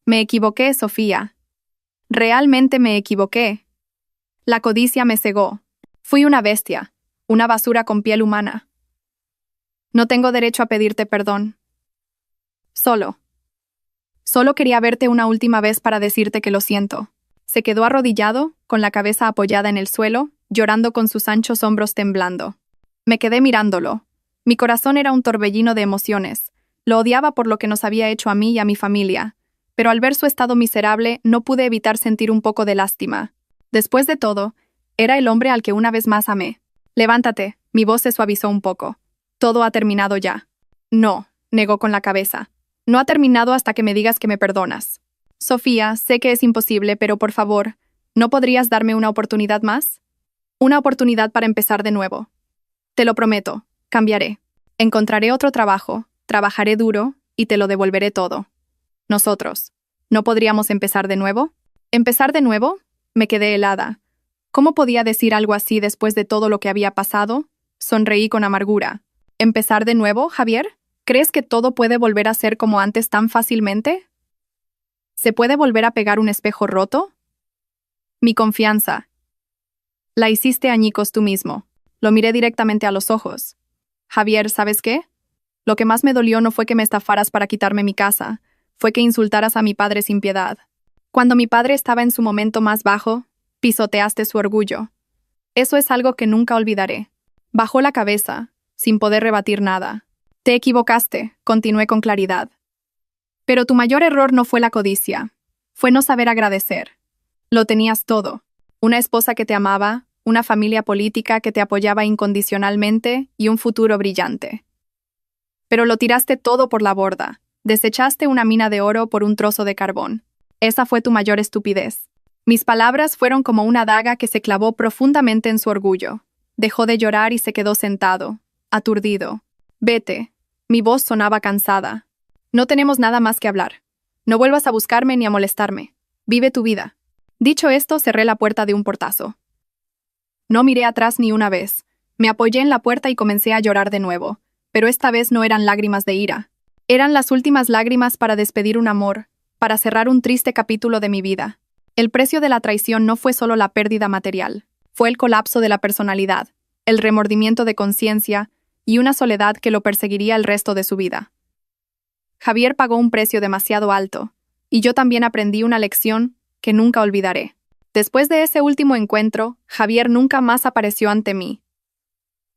«Me equivoqué, Sofía. Realmente me equivoqué». La codicia me cegó. Fui una bestia, una basura con piel humana. No tengo derecho a pedirte perdón. Solo quería verte una última vez para decirte que lo siento. Se quedó arrodillado, con la cabeza apoyada en el suelo, llorando con sus anchos hombros temblando. Me quedé mirándolo. Mi corazón era un torbellino de emociones. Lo odiaba por lo que nos había hecho a mí y a mi familia, pero al ver su estado miserable no pude evitar sentir un poco de lástima. Después de todo, era el hombre al que una vez más amé. Levántate, mi voz se suavizó un poco. Todo ha terminado ya. No, negó con la cabeza. No ha terminado hasta que me digas que me perdonas. Sofía, sé que es imposible, pero por favor, ¿no podrías darme una oportunidad más? Una oportunidad para empezar de nuevo. Te lo prometo, cambiaré. Encontraré otro trabajo, trabajaré duro y te lo devolveré todo. Nosotros, ¿no podríamos empezar de nuevo? ¿Empezar de nuevo? Me quedé helada. ¿Cómo podía decir algo así después de todo lo que había pasado? Sonreí con amargura. ¿Empezar de nuevo, Javier? ¿Crees que todo puede volver a ser como antes tan fácilmente? ¿Se puede volver a pegar un espejo roto? Mi confianza. La hiciste añicos tú mismo. Lo miré directamente a los ojos. Javier, ¿sabes qué? Lo que más me dolió no fue que me estafaras para quitarme mi casa, fue que insultaras a mi padre sin piedad. Cuando mi padre estaba en su momento más bajo, pisoteaste su orgullo. Eso es algo que nunca olvidaré. Bajó la cabeza, sin poder rebatir nada. Te equivocaste, continué con claridad. Pero tu mayor error no fue la codicia, fue no saber agradecer. Lo tenías todo. Una esposa que te amaba, una familia política que te apoyaba incondicionalmente y un futuro brillante. Pero lo tiraste todo por la borda. Desechaste una mina de oro por un trozo de carbón. Esa fue tu mayor estupidez. Mis palabras fueron como una daga que se clavó profundamente en su orgullo. Dejó de llorar y se quedó sentado, aturdido. Vete. Mi voz sonaba cansada. No tenemos nada más que hablar. No vuelvas a buscarme ni a molestarme. Vive tu vida. Dicho esto, cerré la puerta de un portazo. No miré atrás ni una vez. Me apoyé en la puerta y comencé a llorar de nuevo. Pero esta vez no eran lágrimas de ira. Eran las últimas lágrimas para despedir un amor, para cerrar un triste capítulo de mi vida. El precio de la traición no fue solo la pérdida material, fue el colapso de la personalidad, el remordimiento de conciencia y una soledad que lo perseguiría el resto de su vida. Javier pagó un precio demasiado alto, y yo también aprendí una lección que nunca olvidaré. Después de ese último encuentro, Javier nunca más apareció ante mí.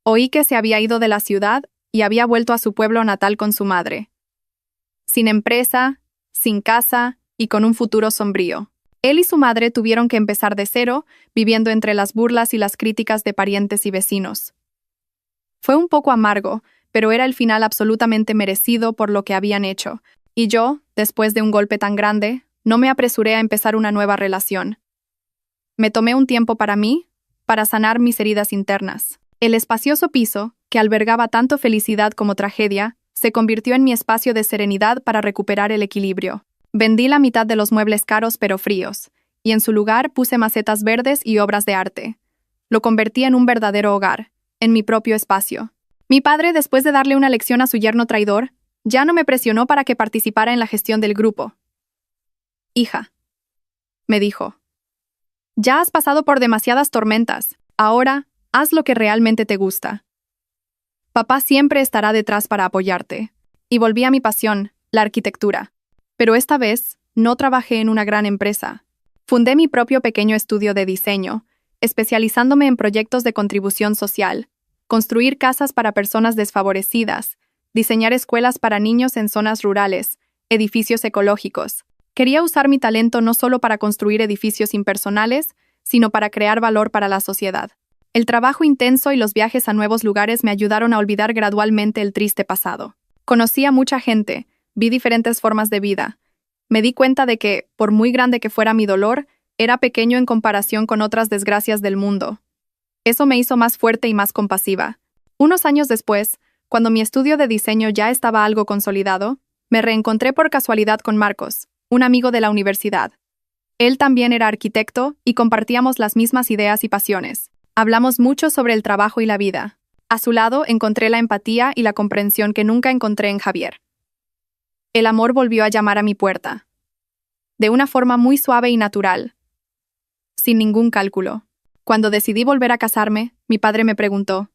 Oí que se había ido de la ciudad y había vuelto a su pueblo natal con su madre. Sin empresa, sin casa y con un futuro sombrío. Él y su madre tuvieron que empezar de cero, viviendo entre las burlas y las críticas de parientes y vecinos. Fue un poco amargo, pero era el final absolutamente merecido por lo que habían hecho, y yo, después de un golpe tan grande, no me apresuré a empezar una nueva relación. Me tomé un tiempo para mí, para sanar mis heridas internas. El espacioso piso, que albergaba tanto felicidad como tragedia, se convirtió en mi espacio de serenidad para recuperar el equilibrio. Vendí la mitad de los muebles caros pero fríos, y en su lugar puse macetas verdes y obras de arte. Lo convertí en un verdadero hogar, en mi propio espacio. Mi padre, después de darle una lección a su yerno traidor, ya no me presionó para que participara en la gestión del grupo. Hija, me dijo, ya has pasado por demasiadas tormentas, ahora haz lo que realmente te gusta. Papá siempre estará detrás para apoyarte. Y volví a mi pasión, la arquitectura. Pero esta vez, no trabajé en una gran empresa. Fundé mi propio pequeño estudio de diseño, especializándome en proyectos de contribución social, construir casas para personas desfavorecidas, diseñar escuelas para niños en zonas rurales, edificios ecológicos. Quería usar mi talento no solo para construir edificios impersonales, sino para crear valor para la sociedad. El trabajo intenso y los viajes a nuevos lugares me ayudaron a olvidar gradualmente el triste pasado. Conocí a mucha gente, vi diferentes formas de vida. Me di cuenta de que, por muy grande que fuera mi dolor, era pequeño en comparación con otras desgracias del mundo. Eso me hizo más fuerte y más compasiva. Unos años después, cuando mi estudio de diseño ya estaba algo consolidado, me reencontré por casualidad con Marcos, un amigo de la universidad. Él también era arquitecto y compartíamos las mismas ideas y pasiones. Hablamos mucho sobre el trabajo y la vida. A su lado encontré la empatía y la comprensión que nunca encontré en Javier. El amor volvió a llamar a mi puerta. De una forma muy suave y natural. Sin ningún cálculo. Cuando decidí volver a casarme, mi padre me preguntó,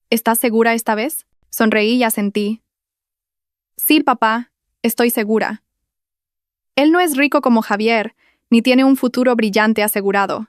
¿estás segura esta vez? Sonreí y asentí. Sí, papá, estoy segura. Él no es rico como Javier, ni tiene un futuro brillante asegurado.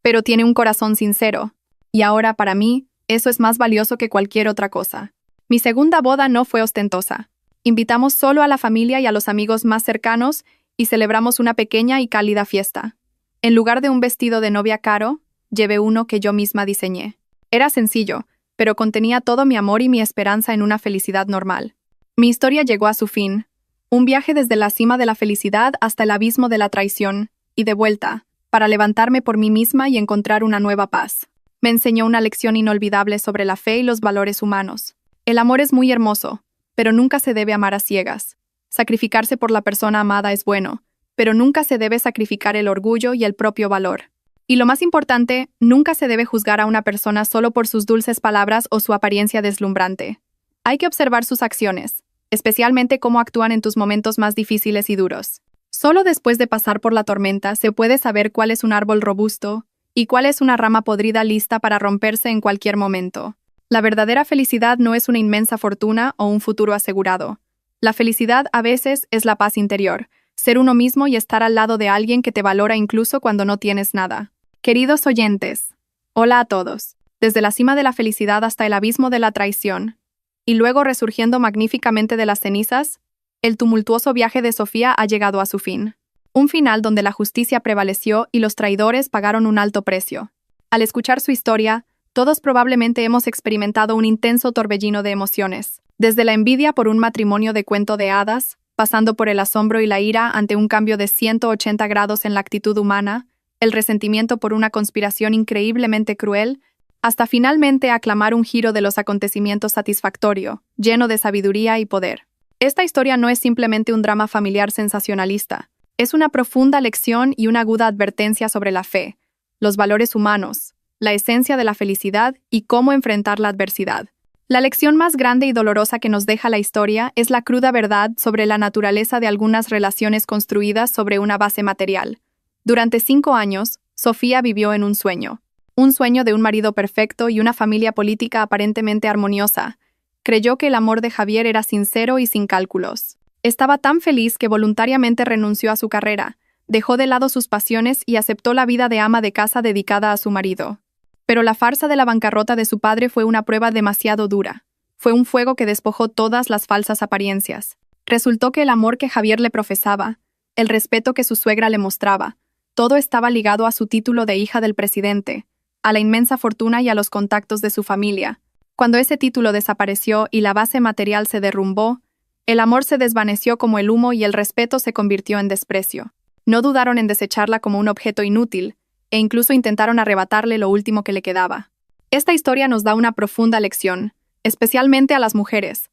Pero tiene un corazón sincero, y ahora, para mí, eso es más valioso que cualquier otra cosa. Mi segunda boda no fue ostentosa. Invitamos solo a la familia y a los amigos más cercanos y celebramos una pequeña y cálida fiesta. En lugar de un vestido de novia caro, llevé uno que yo misma diseñé. Era sencillo, pero contenía todo mi amor y mi esperanza en una felicidad normal. Mi historia llegó a su fin. Un viaje desde la cima de la felicidad hasta el abismo de la traición, y de vuelta, para levantarme por mí misma y encontrar una nueva paz. Me enseñó una lección inolvidable sobre la fe y los valores humanos. El amor es muy hermoso, pero nunca se debe amar a ciegas. Sacrificarse por la persona amada es bueno, pero nunca se debe sacrificar el orgullo y el propio valor. Y lo más importante, nunca se debe juzgar a una persona solo por sus dulces palabras o su apariencia deslumbrante. Hay que observar sus acciones, especialmente cómo actúan en tus momentos más difíciles y duros. Solo después de pasar por la tormenta se puede saber cuál es un árbol robusto y cuál es una rama podrida lista para romperse en cualquier momento. La verdadera felicidad no es una inmensa fortuna o un futuro asegurado. La felicidad a veces es la paz interior, ser uno mismo y estar al lado de alguien que te valora incluso cuando no tienes nada. Queridos oyentes, hola a todos. Desde la cima de la felicidad hasta el abismo de la traición, y luego resurgiendo magníficamente de las cenizas, el tumultuoso viaje de Sofía ha llegado a su fin. Un final donde la justicia prevaleció y los traidores pagaron un alto precio. Al escuchar su historia, todos probablemente hemos experimentado un intenso torbellino de emociones, desde la envidia por un matrimonio de cuento de hadas, pasando por el asombro y la ira ante un cambio de 180 grados en la actitud humana, el resentimiento por una conspiración increíblemente cruel, hasta finalmente aclamar un giro de los acontecimientos satisfactorio, lleno de sabiduría y poder. Esta historia no es simplemente un drama familiar sensacionalista, es una profunda lección y una aguda advertencia sobre la fe, los valores humanos, la esencia de la felicidad y cómo enfrentar la adversidad. La lección más grande y dolorosa que nos deja la historia es la cruda verdad sobre la naturaleza de algunas relaciones construidas sobre una base material. Durante 5 años, Sofía vivió en un sueño de un marido perfecto y una familia política aparentemente armoniosa. Creyó que el amor de Javier era sincero y sin cálculos. Estaba tan feliz que voluntariamente renunció a su carrera, dejó de lado sus pasiones y aceptó la vida de ama de casa dedicada a su marido. Pero la farsa de la bancarrota de su padre fue una prueba demasiado dura. Fue un fuego que despojó todas las falsas apariencias. Resultó que el amor que Javier le profesaba, el respeto que su suegra le mostraba, todo estaba ligado a su título de hija del presidente, a la inmensa fortuna y a los contactos de su familia. Cuando ese título desapareció y la base material se derrumbó, el amor se desvaneció como el humo y el respeto se convirtió en desprecio. No dudaron en desecharla como un objeto inútil, e incluso intentaron arrebatarle lo último que le quedaba. Esta historia nos da una profunda lección, especialmente a las mujeres.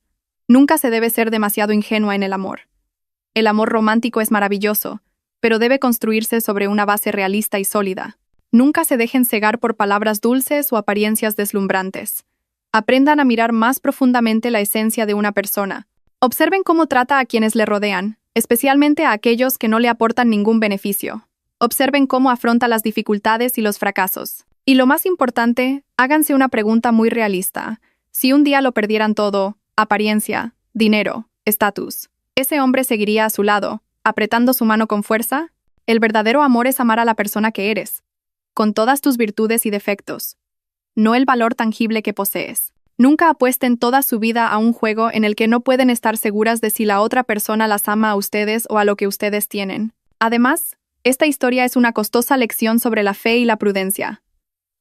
Nunca se debe ser demasiado ingenua en el amor. El amor romántico es maravilloso, pero debe construirse sobre una base realista y sólida. Nunca se dejen cegar por palabras dulces o apariencias deslumbrantes. Aprendan a mirar más profundamente la esencia de una persona. Observen cómo trata a quienes le rodean, especialmente a aquellos que no le aportan ningún beneficio. Observen cómo afronta las dificultades y los fracasos. Y lo más importante, háganse una pregunta muy realista. Si un día lo perdieran todo, apariencia, dinero, estatus, ¿ese hombre seguiría a su lado, apretando su mano con fuerza? El verdadero amor es amar a la persona que eres, con todas tus virtudes y defectos, no el valor tangible que posees. Nunca apuesten toda su vida a un juego en el que no pueden estar seguras de si la otra persona las ama a ustedes o a lo que ustedes tienen. Además, esta historia es una costosa lección sobre la fe y la prudencia.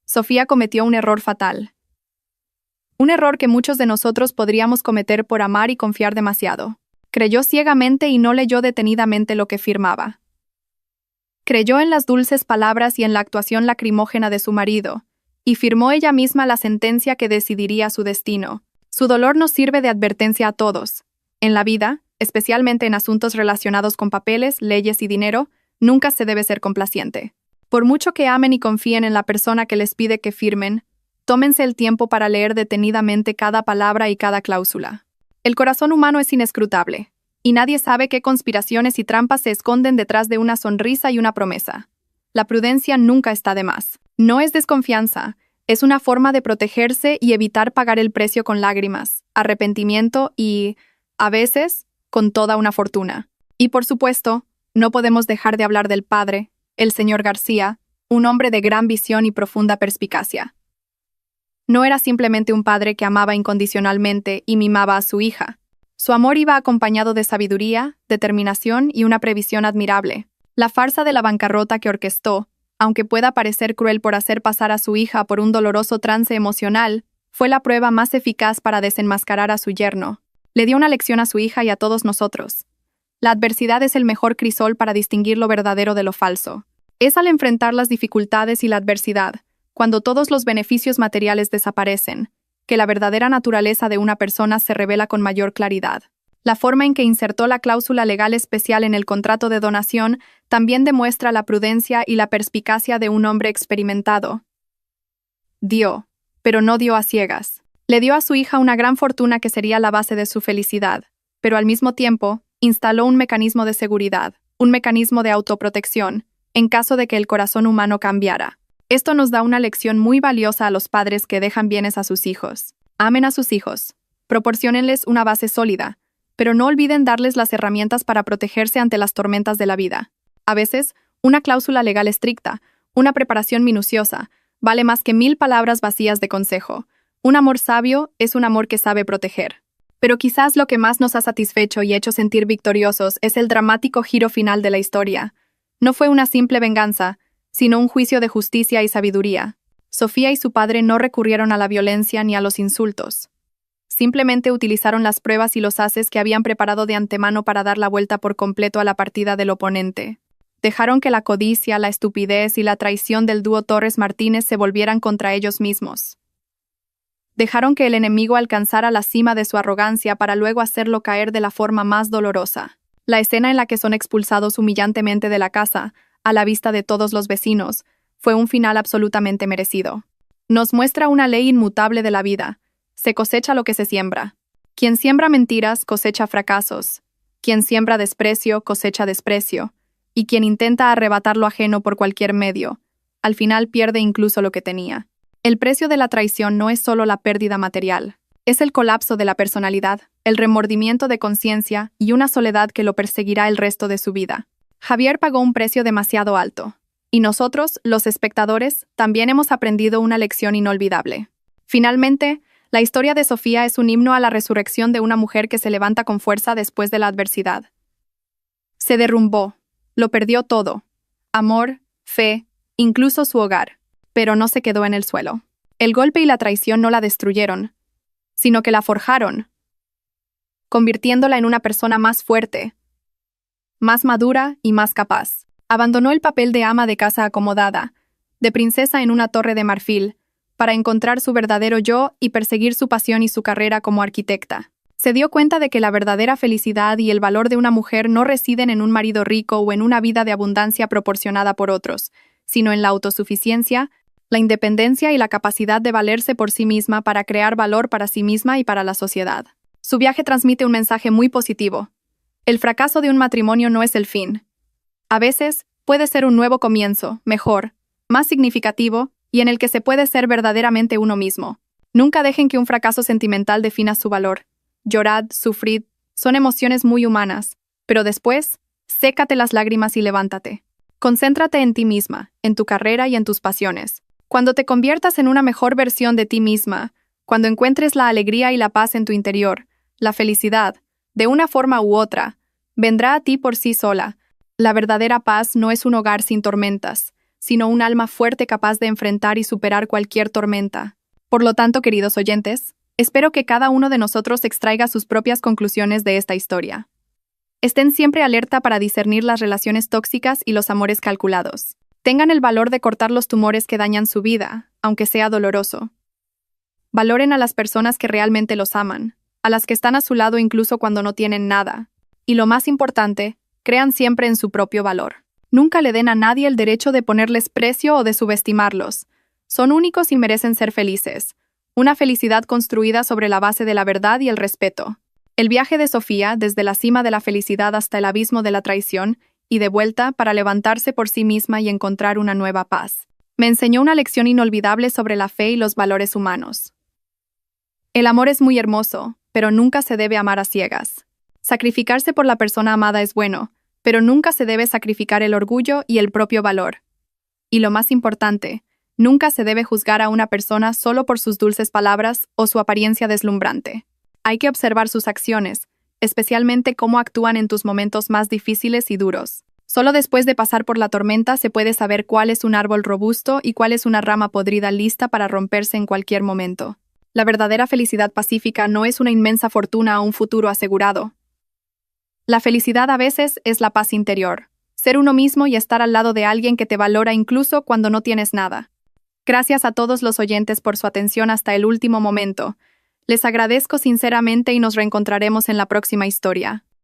Sofía cometió un error fatal. Un error que muchos de nosotros podríamos cometer por amar y confiar demasiado. Creyó ciegamente y no leyó detenidamente lo que firmaba. Creyó en las dulces palabras y en la actuación lacrimógena de su marido, y firmó ella misma la sentencia que decidiría su destino. Su dolor nos sirve de advertencia a todos. En la vida, especialmente en asuntos relacionados con papeles, leyes y dinero, nunca se debe ser complaciente. Por mucho que amen y confíen en la persona que les pide que firmen, tómense el tiempo para leer detenidamente cada palabra y cada cláusula. El corazón humano es inescrutable, y nadie sabe qué conspiraciones y trampas se esconden detrás de una sonrisa y una promesa. La prudencia nunca está de más. No es desconfianza, es una forma de protegerse y evitar pagar el precio con lágrimas, arrepentimiento y, a veces, con toda una fortuna. Y por supuesto, no podemos dejar de hablar del padre, el señor García, un hombre de gran visión y profunda perspicacia. No era simplemente un padre que amaba incondicionalmente y mimaba a su hija. Su amor iba acompañado de sabiduría, determinación y una previsión admirable. La farsa de la bancarrota que orquestó, aunque pueda parecer cruel por hacer pasar a su hija por un doloroso trance emocional, fue la prueba más eficaz para desenmascarar a su yerno. Le dio una lección a su hija y a todos nosotros. La adversidad es el mejor crisol para distinguir lo verdadero de lo falso. Es al enfrentar las dificultades y la adversidad, cuando todos los beneficios materiales desaparecen, que la verdadera naturaleza de una persona se revela con mayor claridad. La forma en que insertó la cláusula legal especial en el contrato de donación también demuestra la prudencia y la perspicacia de un hombre experimentado. Dio, pero no dio a ciegas. Le dio a su hija una gran fortuna que sería la base de su felicidad, pero al mismo tiempo instaló un mecanismo de seguridad, un mecanismo de autoprotección, en caso de que el corazón humano cambiara. Esto nos da una lección muy valiosa a los padres que dejan bienes a sus hijos. Amen a sus hijos, proporciónenles una base sólida, pero no olviden darles las herramientas para protegerse ante las tormentas de la vida. A veces, una cláusula legal estricta, una preparación minuciosa, vale más que 1000 palabras vacías de consejo. Un amor sabio es un amor que sabe proteger. Pero quizás lo que más nos ha satisfecho y hecho sentir victoriosos es el dramático giro final de la historia. No fue una simple venganza, sino un juicio de justicia y sabiduría. Sofía y su padre no recurrieron a la violencia ni a los insultos. Simplemente utilizaron las pruebas y los ases que habían preparado de antemano para dar la vuelta por completo a la partida del oponente. Dejaron que la codicia, la estupidez y la traición del dúo Torres Martínez se volvieran contra ellos mismos. Dejaron que el enemigo alcanzara la cima de su arrogancia para luego hacerlo caer de la forma más dolorosa. La escena en la que son expulsados humillantemente de la casa, a la vista de todos los vecinos, fue un final absolutamente merecido. Nos muestra una ley inmutable de la vida. Se cosecha lo que se siembra. Quien siembra mentiras cosecha fracasos. Quien siembra desprecio cosecha desprecio. Y quien intenta arrebatar lo ajeno por cualquier medio, al final pierde incluso lo que tenía. El precio de la traición no es solo la pérdida material. Es el colapso de la personalidad, el remordimiento de conciencia y una soledad que lo perseguirá el resto de su vida. Javier pagó un precio demasiado alto. Y nosotros, los espectadores, también hemos aprendido una lección inolvidable. Finalmente, la historia de Sofía es un himno a la resurrección de una mujer que se levanta con fuerza después de la adversidad. Se derrumbó, lo perdió todo: amor, fe, incluso su hogar, pero no se quedó en el suelo. El golpe y la traición no la destruyeron, sino que la forjaron, convirtiéndola en una persona más fuerte, más madura y más capaz. Abandonó el papel de ama de casa acomodada, de princesa en una torre de marfil, para encontrar su verdadero yo y perseguir su pasión y su carrera como arquitecta. Se dio cuenta de que la verdadera felicidad y el valor de una mujer no residen en un marido rico o en una vida de abundancia proporcionada por otros, sino en la autosuficiencia, la independencia y la capacidad de valerse por sí misma para crear valor para sí misma y para la sociedad. Su viaje transmite un mensaje muy positivo. El fracaso de un matrimonio no es el fin. A veces, puede ser un nuevo comienzo, mejor, más significativo, y en el que se puede ser verdaderamente uno mismo. Nunca dejen que un fracaso sentimental defina su valor. Llorad, sufrid, son emociones muy humanas, pero después, sécate las lágrimas y levántate. Concéntrate en ti misma, en tu carrera y en tus pasiones. Cuando te conviertas en una mejor versión de ti misma, cuando encuentres la alegría y la paz en tu interior, la felicidad, de una forma u otra, vendrá a ti por sí sola. La verdadera paz no es un hogar sin tormentas, sino un alma fuerte capaz de enfrentar y superar cualquier tormenta. Por lo tanto, queridos oyentes, espero que cada uno de nosotros extraiga sus propias conclusiones de esta historia. Estén siempre alerta para discernir las relaciones tóxicas y los amores calculados. Tengan el valor de cortar los tumores que dañan su vida, aunque sea doloroso. Valoren a las personas que realmente los aman, a las que están a su lado incluso cuando no tienen nada. Y lo más importante, crean siempre en su propio valor. Nunca le den a nadie el derecho de ponerles precio o de subestimarlos. Son únicos y merecen ser felices. Una felicidad construida sobre la base de la verdad y el respeto. El viaje de Sofía, desde la cima de la felicidad hasta el abismo de la traición, y de vuelta para levantarse por sí misma y encontrar una nueva paz. Me enseñó una lección inolvidable sobre la fe y los valores humanos. El amor es muy hermoso, pero nunca se debe amar a ciegas. Sacrificarse por la persona amada es bueno, pero nunca se debe sacrificar el orgullo y el propio valor. Y lo más importante, nunca se debe juzgar a una persona solo por sus dulces palabras o su apariencia deslumbrante. Hay que observar sus acciones, especialmente cómo actúan en tus momentos más difíciles y duros. Solo después de pasar por la tormenta se puede saber cuál es un árbol robusto y cuál es una rama podrida lista para romperse en cualquier momento. La verdadera felicidad pacífica no es una inmensa fortuna o un futuro asegurado. La felicidad a veces es la paz interior, ser uno mismo y estar al lado de alguien que te valora incluso cuando no tienes nada. Gracias a todos los oyentes por su atención hasta el último momento. Les agradezco sinceramente y nos reencontraremos en la próxima historia.